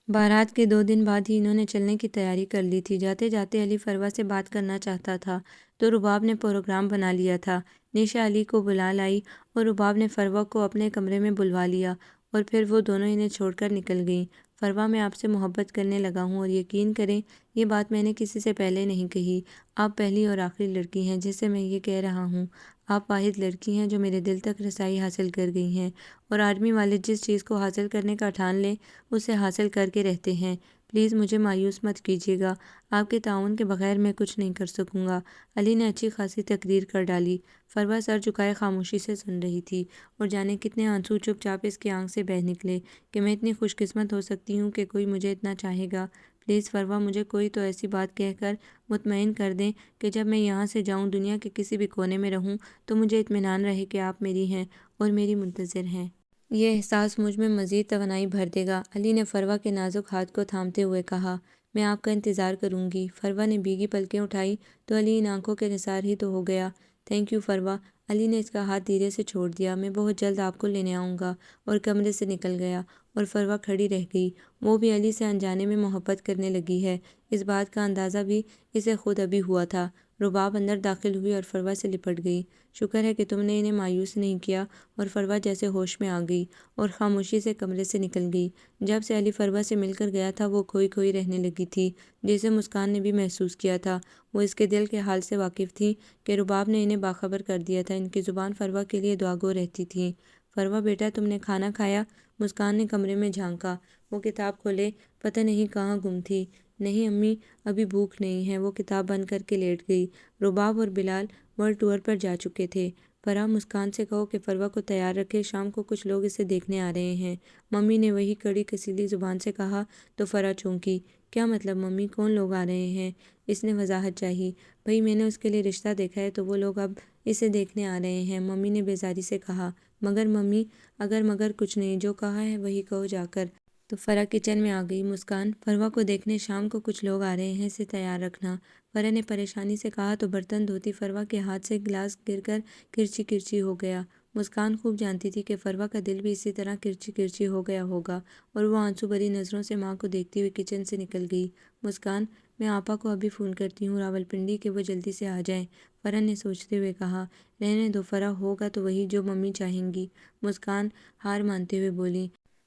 بارات کے 2 دن بعد ہی انہوں نے چلنے کی تیاری کر لی تھی۔ جاتے جاتے علی فروا سے بات کرنا چاہتا تھا تو رباب نے پروگرام بنا لیا تھا۔ نشا علی کو بلا لائی اور رباب نے فروا کو اپنے کمرے میں بلوا لیا، اور پھر وہ دونوں انہیں چھوڑ کر نکل گئیں۔ فروا، میں آپ سے محبت کرنے لگا ہوں، اور یقین کریں یہ بات میں نے کسی سے پہلے نہیں کہی۔ آپ پہلی اور آخری لڑکی ہیں جس سے میں یہ کہہ رہا ہوں۔ آپ واحد لڑکی ہیں جو میرے دل تک رسائی حاصل کر گئی ہیں، اور آرمی والے جس چیز کو حاصل کرنے کا ٹھان لیں اسے حاصل کر کے رہتے ہیں۔ پلیز مجھے مایوس مت کیجیے گا، آپ کے تعاون کے بغیر میں کچھ نہیں کر سکوں گا۔ علی نے اچھی خاصی تقریر کر ڈالی۔ فروا سر جھکائے خاموشی سے سن رہی تھی، اور جانے کتنے آنسو چپ چاپ اس کی آنکھ سے بہہ نکلے کہ میں اتنی خوش قسمت ہو سکتی ہوں کہ کوئی مجھے اتنا چاہے گا۔ پلیز فروا، مجھے کوئی تو ایسی بات کہہ کر مطمئن کر دیں کہ جب میں یہاں سے جاؤں، دنیا کے کسی بھی کونے میں رہوں، تو مجھے اطمینان رہے کہ آپ میری ہیں اور میری منتظر ہیں۔ یہ احساس مجھ میں مزید توانائی بھر دے گا۔ علی نے فروا کے نازک ہاتھ کو تھامتے ہوئے کہا۔ میں آپ کا انتظار کروں گی۔ فروا نے بھیگی پلکیں اٹھائی تو علی ان آنکھوں کے نثار ہی تو ہو گیا۔ Thank you Farwa. علی نے اس کا ہاتھ دھیرے سے چھوڑ دیا۔ میں بہت جلد آپ کو لینے آؤں گا، اور کمرے سے نکل گیا، اور فروا کھڑی رہ گئی۔ وہ بھی علی سے انجانے میں محبت کرنے لگی ہے، اس بات کا اندازہ بھی اسے خود ابھی ہوا تھا۔ رباب اندر داخل ہوئی اور فروا سے لپٹ گئی۔ شکر ہے کہ تم نے انہیں مایوس نہیں کیا، اور فروا جیسے ہوش میں آ گئی اور خاموشی سے کمرے سے نکل گئی۔ جب سے علی فروا سے مل کر گیا تھا وہ کھوئی کھوئی رہنے لگی تھی، جسے مسکان نے بھی محسوس کیا تھا۔ وہ اس کے دل کے حال سے واقف تھی کہ رباب نے انہیں باخبر کر دیا تھا۔ ان کی زبان فروا کے لیے دعا گو رہتی تھی۔ فروا بیٹا، تم نے کھانا کھایا؟ مسکان نے کمرے میں جھانکا۔ وہ کتاب کھولے پتہ نہیں کہاں گم تھی۔ نہیں امی، ابھی بھوک نہیں ہے۔ وہ کتاب بند کر کے لیٹ گئی۔ رباب اور بلال ورلڈ ٹور پر جا چکے تھے۔ فرح، مسکان سے کہو کہ فروا کو تیار رکھے، شام کو کچھ لوگ اسے دیکھنے آ رہے ہیں۔ ممی نے وہی کڑی کسیلی زبان سے کہا تو فرح چونکی۔ کیا مطلب ممی، کون لوگ آ رہے ہیں؟ اس نے وضاحت چاہی۔ بھئی میں نے اس کے لیے رشتہ دیکھا ہے تو وہ لوگ اب اسے دیکھنے آ رہے ہیں، ممی نے بیزاری سے کہا۔ مگر ممی، اگر مگر کچھ نہیں، جو کہا ہے وہی کہو جا کر۔ تو فرح کچن میں آ گئی۔ مسکان، فروا کو دیکھنے شام کو کچھ لوگ آ رہے ہیں، اسے تیار رکھنا، فرح نے پریشانی سے کہا تو برتن دھوتی فروا کے ہاتھ سے گلاس گر کر کرچی کرچی ہو گیا۔ مسکان خوب جانتی تھی کہ فروا کا دل بھی اسی طرح کرچی کرچی ہو گیا ہوگا، اور وہ آنسو بھری نظروں سے ماں کو دیکھتی ہوئی کچن سے نکل گئی۔ مسکان، میں آپا کو ابھی فون کرتی ہوں راولپنڈی کہ وہ جلدی سے آ جائیں، فرح نے سوچتے ہوئے کہا۔ رہنے دو فرح، ہوگا تو وہی جو ممی چاہیں گی، مسکان ہار مانتے ہوئے بولی۔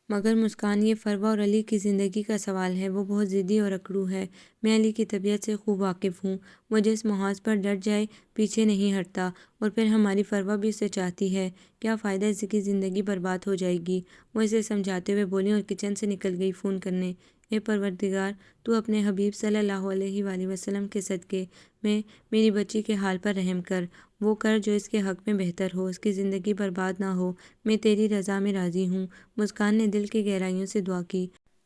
مگر مسکان، یہ فروا اور علی کی زندگی کا سوال ہے۔ وہ بہت ضدی اور اکڑو ہے۔ میں علی کی طبیعت سے خوب واقف ہوں۔ وہ جس محاذ پر ڈٹ جائے پیچھے نہیں ہٹتا، اور پھر ہماری فروا بھی اسے چاہتی ہے۔ کیا فائدہ، اس کی زندگی برباد ہو جائے گی۔ وہ اسے سمجھاتے ہوئے بولی اور کچن سے نکل گئی فون کرنے۔ اے پروردگار، تو اپنے حبیب صلی اللہ علیہ وآلہ وسلم کے صدقے میں میری بچی کے حال پر رحم کر۔ وہ کر جو اس کے حق میں بہتر ہو، اس کی زندگی برباد نہ ہو۔ میں تیری رضا میں راضی ہوں۔ مسکان نے دل کی گہرائیوں سے دعا کی۔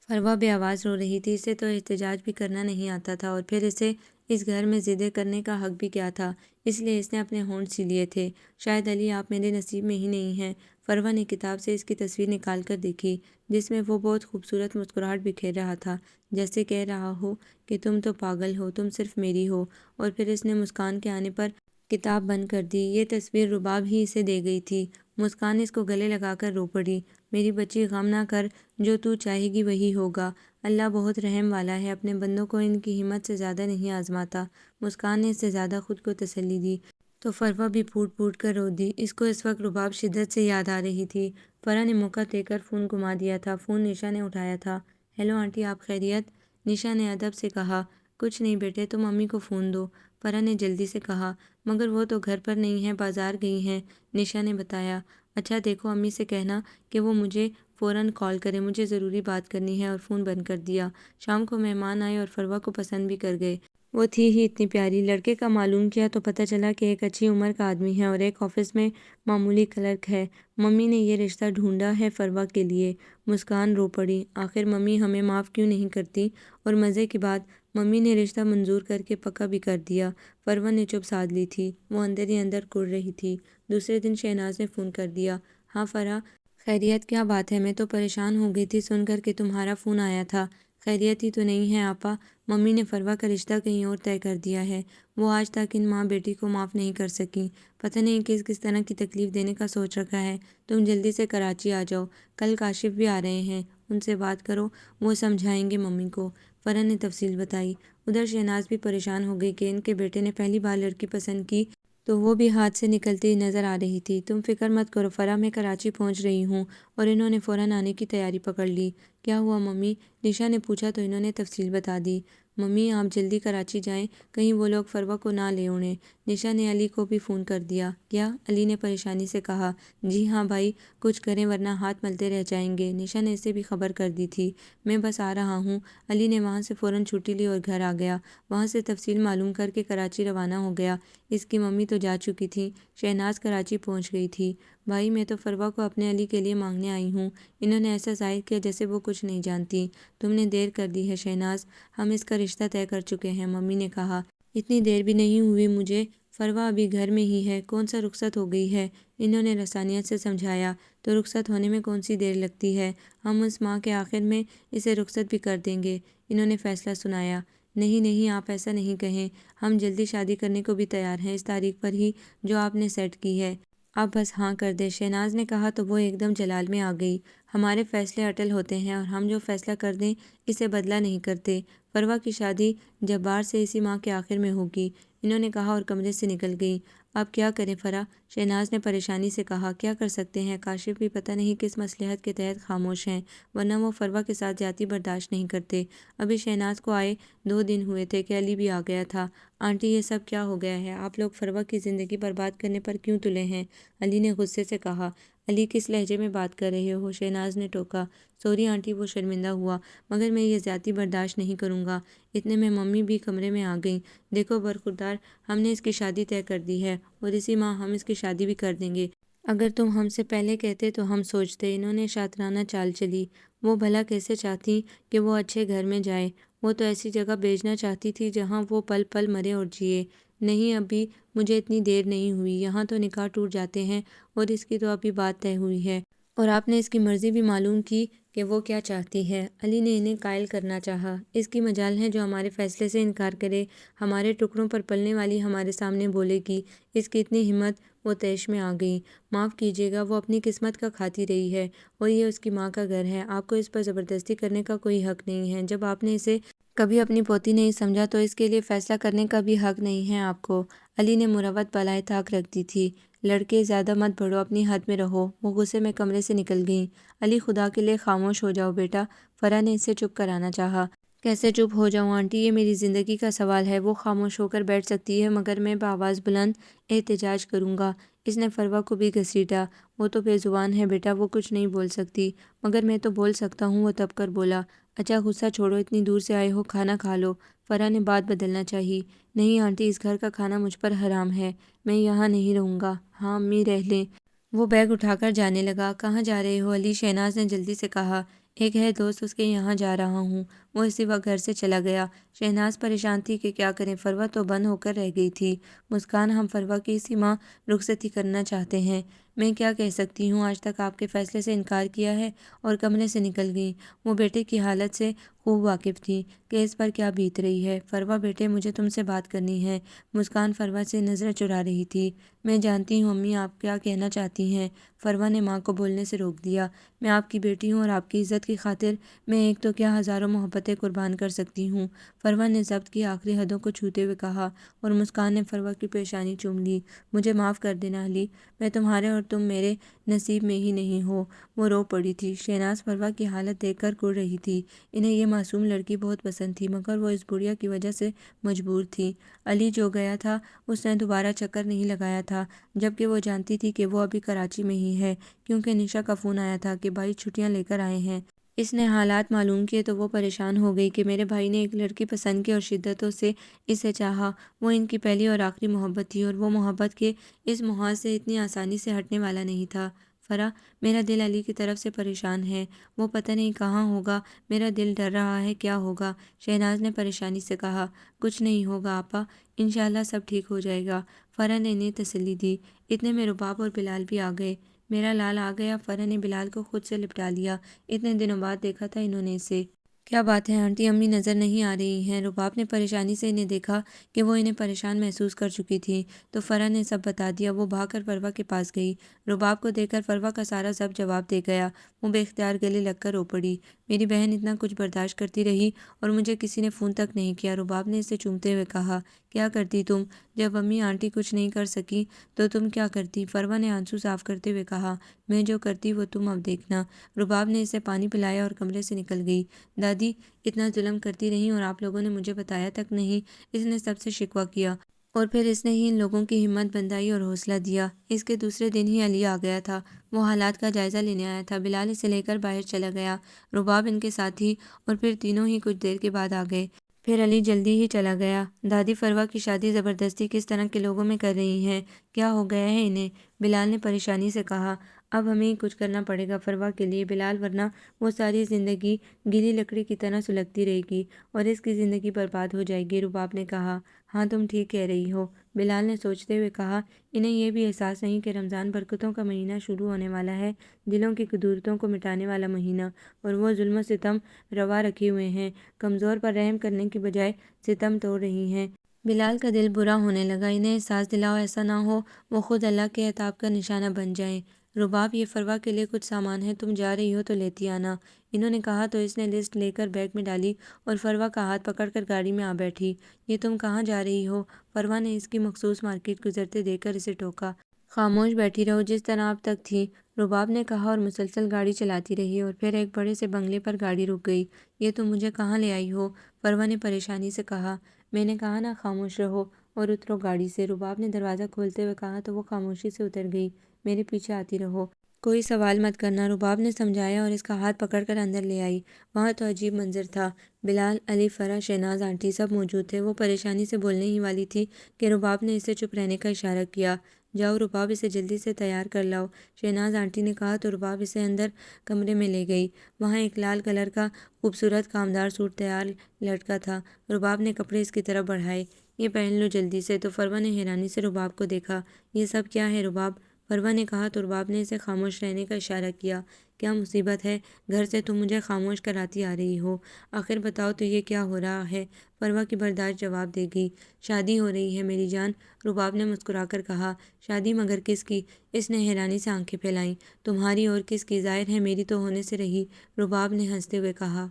فروا بے آواز رو رہی تھی۔ اسے تو احتجاج بھی کرنا نہیں آتا تھا، اور پھر اسے اس گھر میں ضدیں کرنے کا حق بھی کیا تھا؟ اس لیے اس نے اپنے ہونٹ سی لیے تھے۔ شاید علی آپ میرے نصیب میں ہی نہیں ہیں۔ فروا نے کتاب سے اس کی تصویر نکال کر دیکھی، جس میں وہ بہت خوبصورت مسکراہٹ بکھیر رہا تھا، جیسے کہہ رہا ہو کہ تم تو پاگل ہو، تم صرف میری ہو۔ اور پھر اس نے مسکان کے آنے پر کتاب بند کر دی۔ یہ تصویر رباب ہی اسے دے گئی تھی۔ مسکان اس کو گلے لگا کر رو پڑی۔ میری بچی، غم نہ کر، جو تو چاہے گی وہی ہوگا۔ اللہ بہت رحم والا ہے، اپنے بندوں کو ان کی ہمت سے زیادہ نہیں آزماتا۔ مسکان نے اس سے زیادہ خود کو تسلی دی تو فروا بھی پھوٹ پھوٹ کر رو دی۔ اس کو اس وقت رباب شدت سے یاد آ رہی تھی۔ فرح نے موقع دے کر فون گھما دیا تھا۔ فون نشا نے اٹھایا تھا۔ ہیلو آنٹی، آپ خیریت؟ نشا نے ادب سے کہا۔ کچھ نہیں بیٹے، تم امی کو فون دو، فرح نے جلدی سے کہا۔ مگر وہ تو گھر پر نہیں ہیں، بازار گئی ہیں، نشا نے بتایا۔ اچھا دیکھو، امی سے کہنا کہ وہ مجھے فوراً کال کرے، مجھے ضروری بات کرنی ہے، اور فون بند کر دیا۔ شام کو مہمان آئے اور فروا کو پسند بھی کر گئے۔ وہ تھی ہی اتنی پیاری۔ لڑکے کا معلوم کیا تو پتہ چلا کہ ایک اچھی عمر کا آدمی ہے اور ایک آفس میں معمولی کلرک ہے۔ ممی نے یہ رشتہ ڈھونڈا ہے فروا کے لیے۔ مسکان رو پڑی۔ آخر ممی ہمیں معاف کیوں نہیں کرتی؟ اور مزے کی بات، ممی نے رشتہ منظور کر کے پکا بھی کر دیا۔ فروا نے چپ سادھ لی تھی۔ وہ اندر ہی اندر کڑ رہی تھی۔ دوسرے دن شہناز نے فون کر دیا۔ ہاں فرح، خیریت؟ کیا بات ہے؟ میں تو پریشان ہو گئی تھی سن کر کہ تمہارا فون آیا تھا۔ خیریت ہی تو نہیں ہے آپا، ممی نے فروا کا رشتہ کہیں اور طے کر دیا ہے۔ وہ آج تک ان ماں بیٹی کو معاف نہیں کر سکیں۔ پتہ نہیں کس طرح کی تکلیف دینے کا سوچ رکھا ہے۔ تم جلدی سے کراچی آ جاؤ، کل کاشف بھی آ رہے ہیں، ان سے بات کرو، وہ سمجھائیں گے ممی کو۔ فرح نے تفصیل بتائی۔ ادھر شہناز بھی پریشان ہو گئی کہ ان کے بیٹے نے پہلی بار لڑکی پسند کی تو وہ بھی ہاتھ سے نکلتی نظر آ رہی تھی۔ تم فکر مت کرو فرح، میں کراچی پہنچ رہی ہوں، اور انہوں نے فوراً آنے کی تیاری پکڑ لی۔ کیا ہوا ممی؟ نشا نے پوچھا تو انہوں نے تفصیل بتا دی۔ ممی آپ جلدی کراچی جائیں، کہیں وہ لوگ فروا کو نہ لے اڑیں۔ نشا نے علی کو بھی فون کر دیا۔ کیا؟ علی نے پریشانی سے کہا۔ جی ہاں بھائی، کچھ کریں ورنہ ہاتھ ملتے رہ جائیں گے، نشا نے اسے بھی خبر کر دی تھی۔ میں بس آ رہا ہوں۔ علی نے وہاں سے فوراً چھٹی لی اور گھر آ گیا۔ وہاں سے تفصیل معلوم کر کے کراچی روانہ ہو گیا۔ اس کی ممی تو جا چکی تھیں، شہناز کراچی پہنچ گئی تھی۔ بھائی میں تو فروا کو اپنے علی کے لیے مانگنے آئی ہوں۔ انہوں نے ایسا ظاہر کیا جیسے وہ کچھ نہیں جانتی۔ تم نے دیر کر دی ہے شہناز، ہم اس کا رشتہ طے کر چکے ہیں، ممی نے کہا۔ اتنی دیر بھی نہیں ہوئی مجھے، فروا ابھی گھر میں ہی ہے، کون سا رخصت ہو گئی ہے، انہوں نے رسانیت سے سمجھایا۔ تو رخصت ہونے میں کون سی دیر لگتی ہے، ہم اس ماہ کے آخر میں اسے رخصت بھی کر دیں گے، انہوں نے فیصلہ سنایا۔ نہیں نہیں، آپ ایسا نہیں کہیں، ہم جلدی شادی کرنے کو بھی تیار ہیں، اس تاریخ پر ہی جو آپ نے سیٹ کی ہے، آپ بس ہاں کر دیں، شہناز نے کہا تو وہ ایک دم جلال میں آ گئی۔ ہمارے فیصلے اٹل ہوتے ہیں، اور ہم جو فیصلہ کر دیں اسے بدلہ نہیں کرتے۔ فروا کی شادی جبار سے اسی ماہ کے آخر میں ہوگی، انہوں نے کہا اور کمرے سے نکل گئی۔ اب کیا کریں فرح، شہناز نے پریشانی سے کہا۔ کیا کر سکتے ہیں، کاشف بھی پتہ نہیں کس مصلحت کے تحت خاموش ہیں، ورنہ وہ فروا کے ساتھ زیادتی برداشت نہیں کرتے۔ ابھی شہناز کو آئے 2 دن ہوئے تھے کہ علی بھی آ گیا تھا۔ آنٹی یہ سب کیا ہو گیا ہے، آپ لوگ فروا کی زندگی برباد کرنے پر کیوں تلے ہیں، علی نے غصے سے کہا۔ علی کس لہجے میں بات کر رہے ہو، شہناز نے ٹوکا۔ سوری آنٹی، وہ شرمندہ ہوا، مگر میں یہ زیادتی برداشت نہیں کروں گا۔ اتنے میں ممی بھی کمرے میں آ گئیں۔ دیکھو برخوردار، ہم نے اس کی شادی طے کر دی ہے، اور اسی ماہ ہم اس کی شادی بھی کر دیں گے۔ اگر تم ہم سے پہلے کہتے تو ہم سوچتے، انہوں نے شاطرانہ چال چلی۔ وہ بھلا کیسے چاہتی کہ وہ اچھے گھر میں جائے، وہ تو ایسی جگہ بھیجنا چاہتی تھی جہاں وہ پل پل مرے اور جیے۔ نہیں ابھی مجھے اتنی دیر نہیں ہوئی، یہاں تو نکاح ٹوٹ جاتے ہیں، اور اس کی تو ابھی بات طے ہوئی ہے، اور آپ نے اس کی مرضی بھی معلوم کی کہ وہ کیا چاہتی ہے۔ علی نے انہیں قائل کرنا چاہا۔ اس کی مجال ہے جو ہمارے فیصلے سے انکار کرے، ہمارے ٹکڑوں پر پلنے والی ہمارے سامنے بولے گی۔ اس کی اتنی ہمت، وہ طیش میں آ گئی۔ معاف کیجیے گا، وہ اپنی قسمت کا کھاتی رہی ہے، اور یہ اس کی ماں کا گھر ہے، آپ کو اس پر زبردستی کرنے کا کوئی حق نہیں ہے۔ جب آپ نے اسے کبھی اپنی پوتی نہیں سمجھا تو اس کے لیے فیصلہ کرنے کا بھی حق نہیں ہے آپ کو۔ علی نے مروت بالائے طاق رکھ دی تھی۔ لڑکے زیادہ مت بڑھو، اپنی حد میں رہو۔ وہ غصے میں کمرے سے نکل گئیں۔ علی خدا کے لیے خاموش ہو جاؤ بیٹا، فرح نے اسے چپ کرانا چاہا۔ کیسے چپ ہو جاؤں آنٹی، یہ میری زندگی کا سوال ہے۔ وہ خاموش ہو کر بیٹھ سکتی ہے مگر میں بآواز بلند احتجاج کروں گا۔ اس نے فروا کو بھی گھسیٹا۔ وہ تو بے زبان ہے بیٹا، وہ کچھ نہیں بول سکتی، مگر میں تو بول سکتا ہوں، وہ تب کر بولا۔ اچھا غصہ چھوڑو، اتنی دور سے آئے ہو، کھانا کھا لو۔ فرح نے بات بدلنا چاہی۔ نہیں آنٹی، اس گھر کا کھانا مجھ پر حرام ہے، میں یہاں نہیں رہوں گا۔ ہاں امی رہ لیں۔ وہ بیگ اٹھا کر جانے لگا۔ کہاں جا رہے ہو علی؟ شہناز نے جلدی سے کہا۔ ایک ہے دوست، اس کے یہاں جا رہا ہوں۔ وہ اسی وقت گھر سے چلا گیا۔ شہناز پریشان تھی کہ کیا کریں، فروا تو بند ہو کر رہ گئی تھی۔ مسکان، ہم فروا کی اسی ماہ رخصتی کرنا چاہتے ہیں۔ میں کیا کہہ سکتی ہوں، آج تک آپ کے فیصلے سے انکار کیا ہے، اور کمرے سے نکل گئی۔ وہ بیٹے کی حالت سے خوب واقف تھی کہ اس پر کیا بیت رہی ہے۔ فروا بیٹے، مجھے تم سے بات کرنی ہے۔ مسکان فروا سے نظریں چرا رہی تھی۔ میں جانتی ہوں امی، آپ کیا کہنا چاہتی ہیں۔ فروا نے ماں کو بولنے سے روک دیا۔ میں آپ کی بیٹی ہوں اور آپ کی عزت کی خاطر میں ایک تو کیا ہزاروں محبتیں قربان کر سکتی ہوں۔ فروا نے ضبط کی آخری حدوں کو چھوتے ہوئے کہا، اور مسکان نے فروا کی پیشانی چوم لی۔ مجھے معاف کر دینا علی، میں تمہارے اور تم میرے نصیب میں ہی نہیں ہو۔ وہ رو پڑی تھی۔ شہناز فروا کی حالت دیکھ کر کڑ رہی تھی۔ انہیں یہ معصوم لڑکی بہت پسند تھی، مگر وہ اس بڑھیا کی وجہ سے مجبور تھی۔ علی جو گیا تھا اس نے دوبارہ چکر نہیں لگایا تھا، جبکہ وہ جانتی تھی کہ وہ ابھی کراچی میں ہی ہے، کیونکہ نشا کا فون آیا تھا کہ بھائی چھٹیاں لے کر آئے ہیں۔ اس نے حالات معلوم کیے تو وہ پریشان ہو گئی کہ میرے بھائی نے ایک لڑکی پسند کی اور شدتوں سے اسے چاہا۔ وہ ان کی پہلی اور آخری محبت تھی، اور وہ محبت کے اس محاذ سے اتنی آسانی سے ہٹنے والا نہیں تھا۔ فرح، میرا دل علی کی طرف سے پریشان ہے، وہ پتہ نہیں کہاں ہوگا، میرا دل ڈر رہا ہے کیا ہوگا۔ شہناز نے پریشانی سے کہا۔ کچھ نہیں ہوگا آپا، انشاءاللہ سب ٹھیک ہو جائے گا، فرح نے انہیں تسلی دی۔ اتنے میں رباب اور بلال بھی آ گئے۔ میرا لال آ گیا، فرح نے بلال کو خود سے لپٹا لیا۔ اتنے دنوں بعد دیکھا تھا انہوں نے اسے۔ کیا بات ہے آنٹی، امی نظر نہیں آ رہی ہیں؟ رباب نے پریشانی سے انہیں دیکھا کہ وہ انہیں پریشان محسوس کر چکی تھی، تو فرح نے سب بتا دیا۔ وہ بھاگ کر فروا کے پاس گئی۔ رباب کو دیکھ کر فروا کا سارا سب جواب دے گیا۔ وہ بے اختیار گلے لگ کر رو پڑی۔ میری بہن اتنا کچھ برداشت کرتی رہی اور مجھے کسی نے فون تک نہیں کیا، رباب نے اسے چومتے ہوئے کہا۔ کیا کرتی تم؟ جب امی آنٹی کچھ نہیں کر سکی تو تم کیا کرتی؟ فروا نے آنسو صاف کرتے ہوئے کہا۔ میں جو کرتی وہ تم اب دیکھنا۔ رباب نے اسے پانی پلایا اور کمرے سے نکل گئی۔ دادی اتنا ظلم کرتی رہی اور آپ لوگوں نے مجھے بتایا تک نہیں، اس نے سب سے شکوہ کیا، اور پھر اس نے ہی ان لوگوں کی ہمت بندائی اور حوصلہ دیا۔ اس کے دوسرے دن ہی علی آ گیا تھا۔ وہ حالات کا جائزہ لینے آیا تھا۔ بلال اسے لے کر باہر چلا گیا۔ رباب ان کے ساتھ ہی، اور پھر تینوں ہی کچھ دیر کے بعد آ گئے۔ پھر علی جلدی ہی چلا گیا۔ دادی فروا کی شادی زبردستی کس طرح کے لوگوں میں کر رہی ہیں؟ کیا ہو گیا ہے انہیں؟ بلال نے پریشانی سے کہا۔ اب ہمیں ہی کچھ کرنا پڑے گا فروا کے لیے بلال، ورنہ وہ ساری زندگی گیلی لکڑی کی طرح سلگتی رہے گی اور اس کی زندگی برباد ہو جائے گی، رباب نے کہا۔ ہاں تم ٹھیک کہہ رہی ہو، بلال نے سوچتے ہوئے کہا۔ انہیں یہ بھی احساس نہیں کہ رمضان برکتوں کا مہینہ شروع ہونے والا ہے، دلوں کی کدورتوں کو مٹانے والا مہینہ، اور وہ ظلم و ستم روا رکھے ہوئے ہیں، کمزور پر رحم کرنے کی بجائے ستم توڑ رہی ہیں۔ بلال کا دل برا ہونے لگا۔ انہیں احساس دلاؤ ایسا نہ ہو وہ خود اللہ کے عتاب کا نشانہ بن جائیں۔ رباب، یہ فروا کے لیے کچھ سامان ہے، تم جا رہی ہو تو لیتی آنا، انہوں نے کہا تو اس نے لسٹ لے کر بیگ میں ڈالی اور فروا کا ہاتھ پکڑ کر گاڑی میں آ بیٹھی۔ یہ تم کہاں جا رہی ہو؟ فروا نے اس کی مخصوص مارکیٹ گزرتے دیکھ کر اسے ٹوکا۔ خاموش بیٹھی رہو جس طرح اب تک تھی، رباب نے کہا، اور مسلسل گاڑی چلاتی رہی، اور پھر ایک بڑے سے بنگلے پر گاڑی رک گئی۔ یہ تم مجھے کہاں لے آئی ہو؟ فروا نے پریشانی سے کہا۔ میں نے کہا نا خاموش رہو اور اترو گاڑی سے، رباب نے دروازہ کھولتے ہوئے کہا، تو وہ خاموشی سے اتر گئی۔ میرے پیچھے آتی رہو، کوئی سوال مت کرنا، رباب نے سمجھایا اور اس کا ہاتھ پکڑ کر اندر لے آئی۔ وہاں تو عجیب منظر تھا۔ بلال، علی، فرح، شہناز آنٹی سب موجود تھے۔ وہ پریشانی سے بولنے ہی والی تھی کہ رباب نے اسے چپ رہنے کا اشارہ کیا۔ جاؤ رباب، اسے جلدی سے تیار کر لاؤ، شہناز آنٹی نے کہا، تو رباب اسے اندر کمرے میں لے گئی۔ وہاں ایک لال کلر کا خوبصورت کامدار سوٹ تیار لٹکا تھا۔ رباب نے کپڑے اس کی طرف بڑھائے۔ یہ پہن لو جلدی سے، تو فروا نے حیرانی سے رباب کو دیکھا۔ یہ سب کیا ہے رباب؟ فروا نے کہا، تو رباب نے اسے خاموش رہنے کا اشارہ کیا۔ کیا مصیبت ہے؟ گھر سے تم مجھے خاموش کراتی آ رہی ہو، آخر بتاؤ تو یہ کیا ہو رہا ہے؟ فروا کی برداشت جواب دے گی۔ شادی ہو رہی ہے میری جان، رباب نے مسکرا کر کہا۔ شادی مگر کس کی؟ اس نے حیرانی سے آنکھیں پھیلائیں۔ تمہاری اور کس کی؟ ظاہر ہے میری تو ہونے سے رہی، رباب نے ہنستے ہوئے کہا۔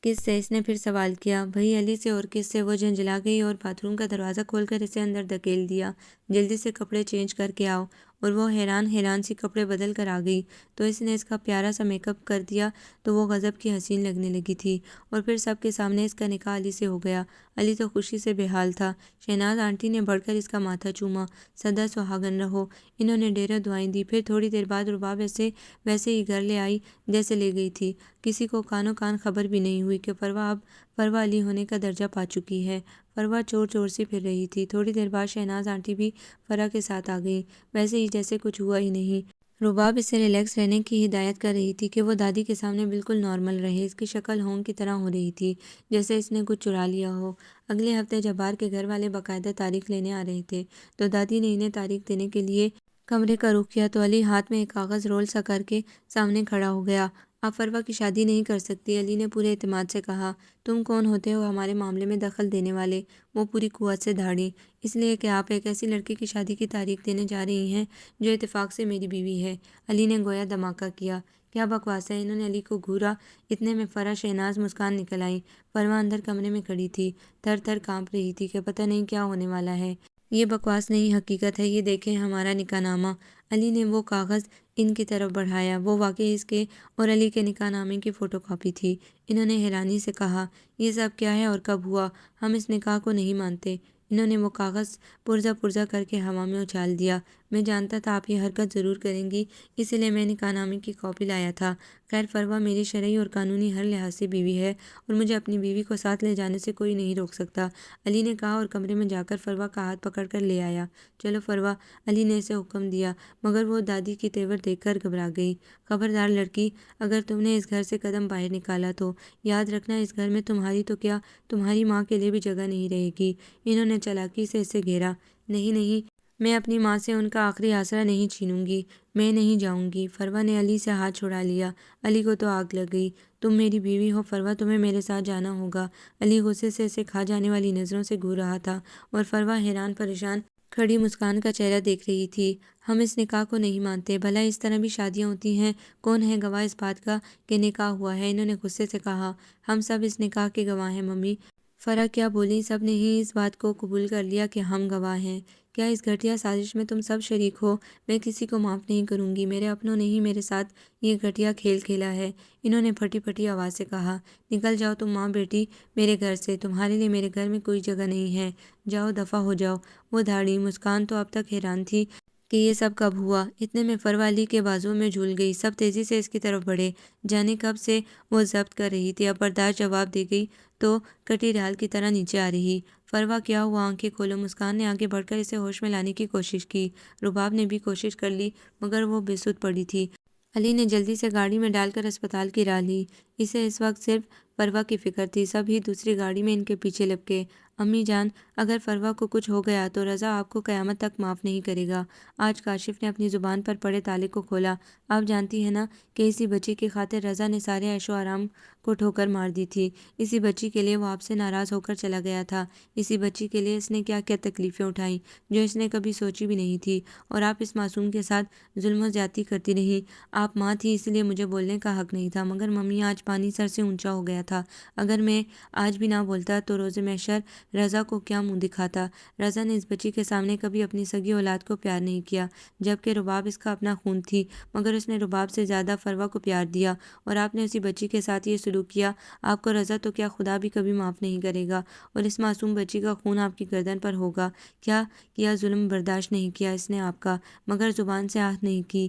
کس سے؟ اس نے پھر سوال کیا۔ بھئی علی سے، اور کس سے؟ وہ جھنجھلا گئی اور باتھ روم کا دروازہ کھول کر اسے اندر دھکیل دیا۔ جلدی سے کپڑے چینج کر کے آؤ، اور وہ حیران حیران سی کپڑے بدل کر آ گئی تو اس نے اس کا پیارا سا میک اپ کر دیا تو وہ غضب کی حسین لگنے لگی تھی۔ اور پھر سب کے سامنے اس کا نکاح علی سے ہو گیا۔ علی تو خوشی سے بے حال تھا۔ شہناز آنٹی نے بڑھ کر اس کا ماتھا چوما، سدا سہاگن رہو۔ انہوں نے ڈھیروں دعائیں دی۔ پھر تھوڑی دیر بعد رباب ویسے ہی گھر لے آئی جیسے لے گئی تھی۔ کسی کو کانوں کان خبر بھی نہیں ہوئی کہ فروا علی ہونے کا درجہ پا چکی ہے۔ فروا چور چور سی پھر رہی تھی۔ تھوڑی دیر بعد شہناز آنٹی بھی فرا کے ساتھ آ گئی، ویسے ہی جیسے کچھ ہوا ہی نہیں۔ رباب اسے ریلیکس رہنے کی ہدایت کر رہی تھی کہ وہ دادی کے سامنے بالکل نارمل رہے۔ اس کی شکل ہونگ کی طرح ہو رہی تھی، جیسے اس نے کچھ چرا لیا ہو۔ اگلے ہفتے جبار کے گھر والے باقاعدہ تاریخ لینے آ رہے تھے تو دادی نے انہیں تاریخ دینے کے لیے کمرے کا رخ کیا تو علی ہاتھ میں ایک کاغذ رول سا کر کے سامنے کھڑا ہو گیا۔ آپ فروا کی شادی نہیں کر سکتی، علی نے پورے اعتماد سے کہا۔ تم کون ہوتے ہو ہمارے معاملے میں دخل دینے والے؟ وہ پوری قوت سے دھاڑی۔ اس لیے کہ آپ ایک ایسی لڑکی کی شادی کی تاریخ دینے جا رہی ہیں جو اتفاق سے میری بیوی ہے۔ علی نے گویا دھماکہ کیا۔ کیا بکواس ہے؟ انہوں نے علی کو گھورا۔ اتنے میں فرا شہناز مسکان نکل آئی۔ فروا اندر کمرے میں کھڑی تھی، تھر تھر کانپ رہی تھی کہ پتہ نہیں کیا ہونے والا ہے۔ یہ بکواس نہیں، حقیقت ہے، یہ دیکھیں ہمارا نکاح نامہ۔ علی نے وہ کاغذ ان کی طرف بڑھایا۔ وہ واقعی اس کے اور علی کے نکاح نامے کی فوٹو کاپی تھی۔ انہوں نے حیرانی سے کہا، یہ سب کیا ہے اور کب ہوا؟ ہم اس نکاح کو نہیں مانتے۔ انہوں نے وہ کاغذ پرزہ پرزہ کر کے ہوا میں اچھال دیا۔ میں جانتا تھا آپ یہ حرکت ضرور کریں گی، اسی لیے میں نکاح نامے کی کاپی لایا تھا۔ خیر فروا میری شرعی اور قانونی ہر لحاظ سے بیوی ہے اور مجھے اپنی بیوی کو ساتھ لے جانے سے کوئی نہیں روک سکتا، علی نے کہا اور کمرے میں جا کر فروا کا ہاتھ پکڑ کر لے آیا۔ چلو فروا، علی نے اسے حکم دیا، مگر وہ دادی کی تیور دیکھ کر گھبرا گئی۔ خبردار لڑکی، اگر تم نے اس گھر سے قدم باہر نکالا تو یاد رکھنا اس گھر میں تمہاری تو کیا، تمہاری ماں کے لیے بھی جگہ نہیں رہے گی۔ انہوں نے چالاکی سے اسے گھیرا۔ نہیں نہیں، میں اپنی ماں سے ان کا آخری آسرا نہیں چھینوں گی، میں نہیں جاؤں گی۔ فروا نے علی سے ہاتھ چھڑا لیا۔ علی کو تو آگ لگ گئی۔ تم میری بیوی ہو فروا، تمہیں میرے ساتھ جانا ہوگا۔ علی غصے سے اسے کھا جانے والی نظروں سے گھور رہا تھا اور فروا حیران پریشان کھڑی مسکان کا چہرہ دیکھ رہی تھی۔ ہم اس نکاح کو نہیں مانتے، بھلا اس طرح بھی شادیاں ہوتی ہیں؟ کون ہے گواہ اس بات کا کہ نکاح ہوا ہے؟ انہوں نے غصے سے کہا۔ ہم سب اس نکاح کے گواہ ہیں ممی۔ فرا کیا بولی؟ سب نے ہی اس بات کو قبول کر لیا کہ ہم گواہ ہیں۔ کیا اس گھٹیا سازش میں تم سب شریک ہو؟ میں کسی کو معاف نہیں کروں گی۔ میرے اپنوں نے ہی میرے ساتھ یہ گھٹیا کھیل کھیلا ہے، انہوں نے پھٹی پھٹی آواز سے کہا۔ نکل جاؤ تم ماں بیٹی میرے گھر سے، تمہارے لیے میرے گھر میں کوئی جگہ نہیں ہے، جاؤ دفع ہو جاؤ۔ وہ دھاڑی مسکان تو اب تک حیران تھی کہ یہ سب کب ہوا۔ اتنے میں فروا علی کے بازو میں جھول گئی۔ سب تیزی سے اس کی طرف بڑھے، جانے کب سے وہ ضبط کر رہی تھی، اب برداشت جواب دے گئی تو کٹی ڈھال کی طرح نیچے آ رہی۔ فروا کیا ہوا؟ آنکھیں کھولو۔ مسکان نے آگے بڑھ کر اسے ہوش میں لانے کی کوشش کی۔ رباب نے بھی کوشش کر لی مگر وہ بے سود پڑی تھی۔ علی نے جلدی سے گاڑی میں ڈال کر اسپتال کی راہ لی۔ اسے اس وقت صرف فروا کی فکر تھی۔ سب ہی دوسری گاڑی میں ان کے پیچھے لپکے۔ امی جان، اگر فروا کو کچھ ہو گیا تو رضا آپ کو قیامت تک معاف نہیں کرے گا۔ آج کاشف نے اپنی زبان پر پڑے تالے کو کھولا۔ آپ جانتی ہیں نا کہ اسی بچی کی خاطر رضا نے سارے عیش و آرام کو ٹھوکر مار دی تھی۔ اسی بچی کے لیے وہ آپ سے ناراض ہو کر چلا گیا تھا۔ اسی بچی کے لیے اس نے کیا کیا تکلیفیں اٹھائیں جو اس نے کبھی سوچی بھی نہیں تھی، اور آپ اس معصوم کے ساتھ ظلم و زیادتی کرتی رہیں۔ آپ ماں تھی اس لیے مجھے بولنے کا حق نہیں تھا، مگر ممی آج پانی سر سے اونچا ہو گیا تھا۔ اگر میں آج بھی نہ بولتا تو روز محشر رضا کو کیا منہ دکھاتا۔ رضا نے اس بچی کے سامنے کبھی اپنی سگی اولاد کو پیار نہیں کیا، جبکہ رباب اس کا اپنا خون تھی، مگر اس نے رباب سے زیادہ فروا کو پیار دیا، اور آپ نے اسی بچی کے ساتھ یہ سلوک کیا۔ آپ کو رضا تو کیا خدا بھی کبھی معاف نہیں کرے گا، اور اس معصوم بچی کا خون آپ کی گردن پر ہوگا۔ کیا کیا ظلم برداشت نہیں کیا اس نے آپ کا، مگر زبان سے آہ نہیں کی۔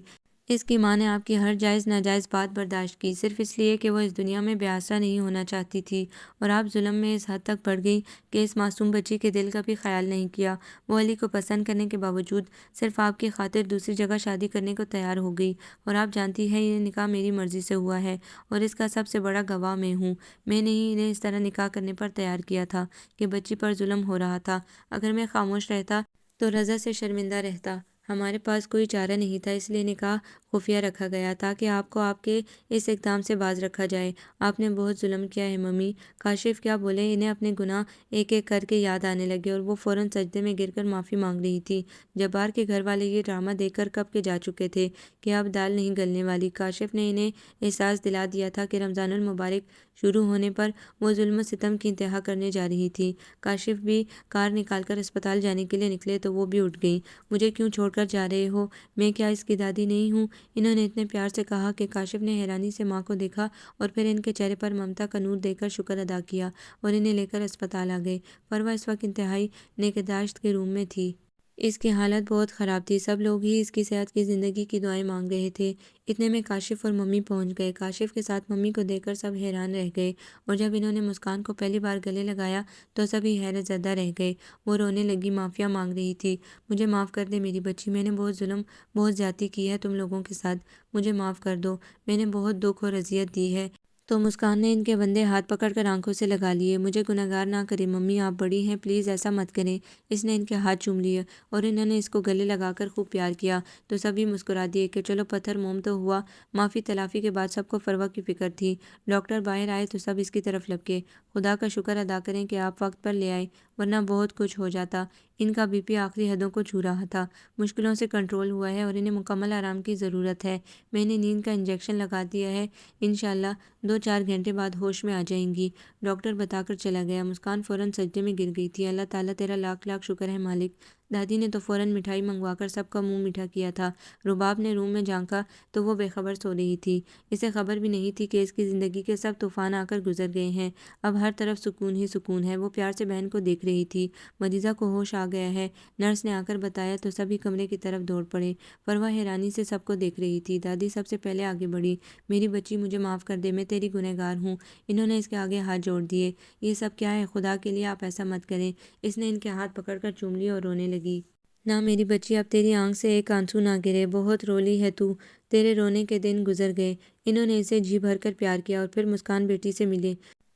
اس کی ماں نے آپ کی ہر جائز ناجائز بات برداشت کی، صرف اس لیے کہ وہ اس دنیا میں بے آسرا نہیں ہونا چاہتی تھی، اور آپ ظلم میں اس حد تک بڑھ گئی کہ اس معصوم بچی کے دل کا بھی خیال نہیں کیا۔ وہ علی کو پسند کرنے کے باوجود صرف آپ کی خاطر دوسری جگہ شادی کرنے کو تیار ہو گئی، اور آپ جانتی ہیں یہ نکاح میری مرضی سے ہوا ہے، اور اس کا سب سے بڑا گواہ میں ہوں۔ میں نے ہی انہیں اس طرح نکاح کرنے پر تیار کیا تھا کہ بچی پر ظلم ہو رہا تھا۔ اگر میں خاموش رہتا تو رضا سے شرمندہ رہتا۔ ہمارے پاس کوئی چارہ نہیں تھا، اس لیے نکاح خفیہ رکھا گیا تاکہ آپ کو آپ کے اس اقدام سے باز رکھا جائے۔ آپ نے بہت ظلم کیا ہے ممی۔ کاشف کیا بولے؟ انہیں اپنے گناہ ایک ایک کر کے یاد آنے لگے اور وہ فوراً سجدے میں گر کر معافی مانگ رہی تھی۔ جبار کے گھر والے یہ ڈرامہ دیکھ کر کب کے جا چکے تھے کہ اب دال نہیں گلنے والی۔ کاشف نے انہیں احساس دلا دیا تھا کہ رمضان المبارک شروع ہونے پر وہ ظلم و ستم کی انتہا کرنے جا رہی تھی۔ کاشف بھی کار نکال کر اسپتال جانے کے لیے نکلے تو وہ بھی اٹھ گئیں۔ مجھے کیوں چھوڑ کر جا رہے ہو؟ میں کیا اس کی دادی نہیں ہوں؟ انہوں نے اتنے پیار سے کہا کہ کاشف نے حیرانی سے ماں کو دیکھا اور پھر ان کے چہرے پر ممتا کا نور دیکھ کر شکر ادا کیا اور انہیں لے کر اسپتال آ گئے۔ فروا اس وقت انتہائی نگہداشت کے روم میں تھی۔ اس کی حالت بہت خراب تھی۔ سب لوگ ہی اس کی صحت کی زندگی کی دعائیں مانگ رہے تھے۔ اتنے میں کاشف اور ممی پہنچ گئے۔ کاشف کے ساتھ ممی کو دیکھ کر سب حیران رہ گئے اور جب انہوں نے مسکان کو پہلی بار گلے لگایا تو سبھی حیرت زدہ رہ گئے۔ وہ رونے لگی، معافیا مانگ رہی تھی۔ مجھے معاف کر دے میری بچی، میں نے بہت ظلم، بہت زیادتی کی ہے تم لوگوں کے ساتھ، مجھے معاف کر دو، میں نے بہت دکھ اور اذیت دی ہے۔ تو مسکان نے ان کے بندے ہاتھ پکڑ کر آنکھوں سے لگا لیے۔ مجھے گنہگار نہ کریں ممی، آپ بڑی ہیں، پلیز ایسا مت کریں۔ اس نے ان کے ہاتھ چوم لیے اور انہوں نے اس کو گلے لگا کر خوب پیار کیا تو سبھی مسکرا دیے کہ چلو پتھر موم تو ہوا۔ معافی تلافی کے بعد سب کو فروا کی فکر تھی۔ ڈاکٹر باہر آئے تو سب اس کی طرف لپکے۔ خدا کا شکر ادا کریں کہ آپ وقت پر لے آئے، ورنہ بہت کچھ ہو جاتا۔ ان کا بی پی آخری حدوں کو چھو رہا تھا، مشکلوں سے کنٹرول ہوا ہے اور انہیں مکمل آرام کی ضرورت ہے۔ میں نے نیند کا انجیکشن لگا دیا ہے، انشاءاللہ 2-4 گھنٹے بعد ہوش میں آ جائیں گی، ڈاکٹر بتا کر چلا گیا۔ مسکان فوراً سجدے میں گر گئی تھی۔ اللہ تعالیٰ تیرا لاکھ لاکھ شکر ہے مالک۔ دادی نے تو فوراً مٹھائی منگوا کر سب کا منہ میٹھا کیا تھا۔ رباب نے روم میں جھانکا تو وہ بے خبر سو رہی تھی۔ اسے خبر بھی نہیں تھی کہ اس کی زندگی کے سب طوفان آ کر گزر گئے ہیں، اب ہر طرف سکون ہی سکون ہے۔ وہ پیار سے بہن کو دیکھ رہی تھی۔ مریضہ کو ہوش آ گیا ہے، نرس نے آ کر بتایا تو سبھی کمرے کی طرف دوڑ پڑے۔ فروا حیرانی سے سب کو دیکھ رہی تھی۔ دادی سب سے پہلے آگے بڑھی۔ میری بچی مجھے معاف کر دے، میں تیری گنہگار ہوں۔ انہوں نے اس کے آگے ہاتھ جوڑ دیے۔ یہ سب کیا ہے؟ خدا کے لیے آپ ایسا مت کریں۔ اس نے ان کے ہاتھ پکڑ کر چوم لیے اور رونے لگی۔ نہ میری بچی، اب تیری آنکھ سے ایک آنسو نہ گرے، بہت رولی ہے تو، تیرے رونے کے دن گزر گئے۔ انہوں نے اسے جی بھر کر پیار کیا اور پھر مسکان بیٹی سے ملے۔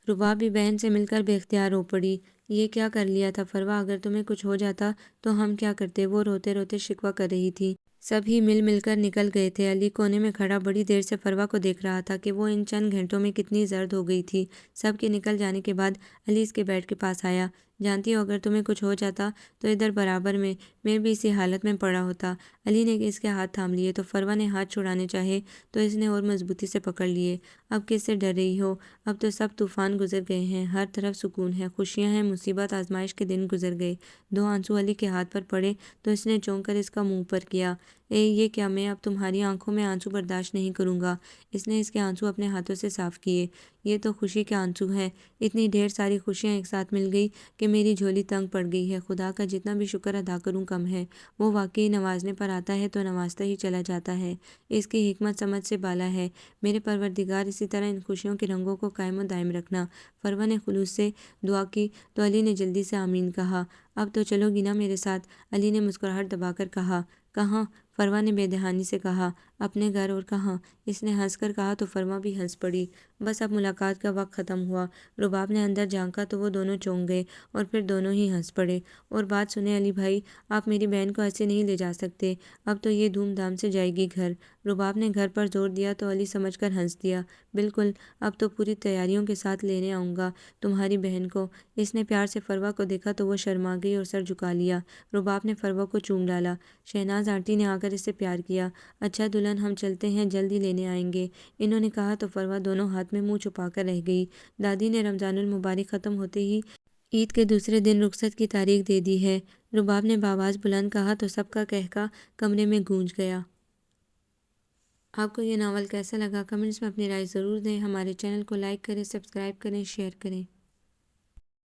رباب بھی بہن سے مل کر بے اختیار رو پڑی۔ یہ کیا کر لیا تھا فروا؟ اگر تمہیں کچھ ہو جاتا تو ہم کیا کرتے؟ وہ روتے روتے شکوہ کر رہی تھی۔ سب ہی مل مل کر نکل گئے تھے۔ علی کونے میں کھڑا بڑی دیر سے فروا کو دیکھ رہا تھا کہ وہ ان چند گھنٹوں میں کتنی زرد ہو گئی تھی۔ سب کے نکل جانے کے بعد علی اس کے بیڈ کے پاس آیا۔ جانتی ہو اگر تمہیں کچھ ہو جاتا تو ادھر برابر میں بھی اسی حالت میں پڑا ہوتا۔ علی نے اس کے ہاتھ تھام لیے تو فروا نے ہاتھ چھڑانے چاہے تو اس نے اور مضبوطی سے پکڑ لیے۔ اب کس سے ڈر رہی ہو؟ اب تو سب طوفان گزر گئے ہیں، ہر طرف سکون ہے، خوشیاں ہیں، مصیبت آزمائش کے دن گزر گئے۔ 2 آنسو علی کے ہاتھ پر پڑے تو اس نے چونک کر اس کا منہ پر کیا۔ یہ کیا؟ میں اب تمہاری آنکھوں میں آنسو برداشت نہیں کروں گا۔ اس نے اس کے آنسو اپنے ہاتھوں سے صاف کیے۔ یہ تو خوشی کے آنسو ہیں، اتنی ڈھیر ساری خوشیاں ایک ساتھ مل گئی کہ میری جھولی تنگ پڑ گئی ہے۔ خدا کا جتنا بھی شکر ادا کروں کم ہے۔ وہ واقعی نوازنے پر آتا ہے تو نوازتا ہی چلا جاتا ہے، اس کی حکمت سمجھ سے بالا ہے۔ میرے پروردگار اسی طرح ان خوشیوں کے رنگوں کو قائم و دائم رکھنا۔ فروا نے خلوص سے دعا کی تو علی نے جلدی سے آمین کہا۔ اب تو چلو گی نا میرے ساتھ؟ علی نے مسکراہٹ دبا کر کہا۔ کہاں؟ فروا نے بے دہانی سے کہا۔ اپنے گھر۔ اور کہاں؟ اس نے ہنس کر کہا تو فروا بھی ہنس پڑی۔ بس اب ملاقات کا وقت ختم ہوا۔ رباب نے اندر جھانکا تو وہ دونوں چونک گئے اور پھر دونوں ہی ہنس پڑے۔ اور بات سنیں علی بھائی، آپ میری بہن کو ایسے نہیں لے جا سکتے، اب تو یہ دھوم دھام سے جائے گی گھر۔ رباب نے گھر پر زور دیا تو علی سمجھ کر ہنس دیا۔ بالکل، اب تو پوری تیاریوں کے ساتھ لینے آؤں گا تمہاری بہن کو۔ اس نے پیار سے فروا کو دیکھا تو وہ شرما گئی اور سر جھکا لیا۔ رباب نے فروا کو چوم ڈالا۔ شہناز آنٹی نے آ کر اس سے پیار کیا۔ اچھا دلہن، ہم چلتے ہیں، جلد ہی لینے آئیں گے، انہوں نے کہا تو فروا دونوں ہاتھ میں منہ چھپا کر رہ گئی۔ دادی نے رمضان المبارک ختم ہوتے ہی عید کے دوسرے دن رخصت کی تاریخ دے دی ہے، رباب نے بآواز بلند کہا تو سب کا قہقہ کمرے میں گونج گیا۔ آپ کو یہ ناول کیسا لگا؟ کمنٹس میں اپنی رائے ضرور دیں۔ ہمارے چینل کو لائک کریں، سبسکرائب کریں، شیئر کریں۔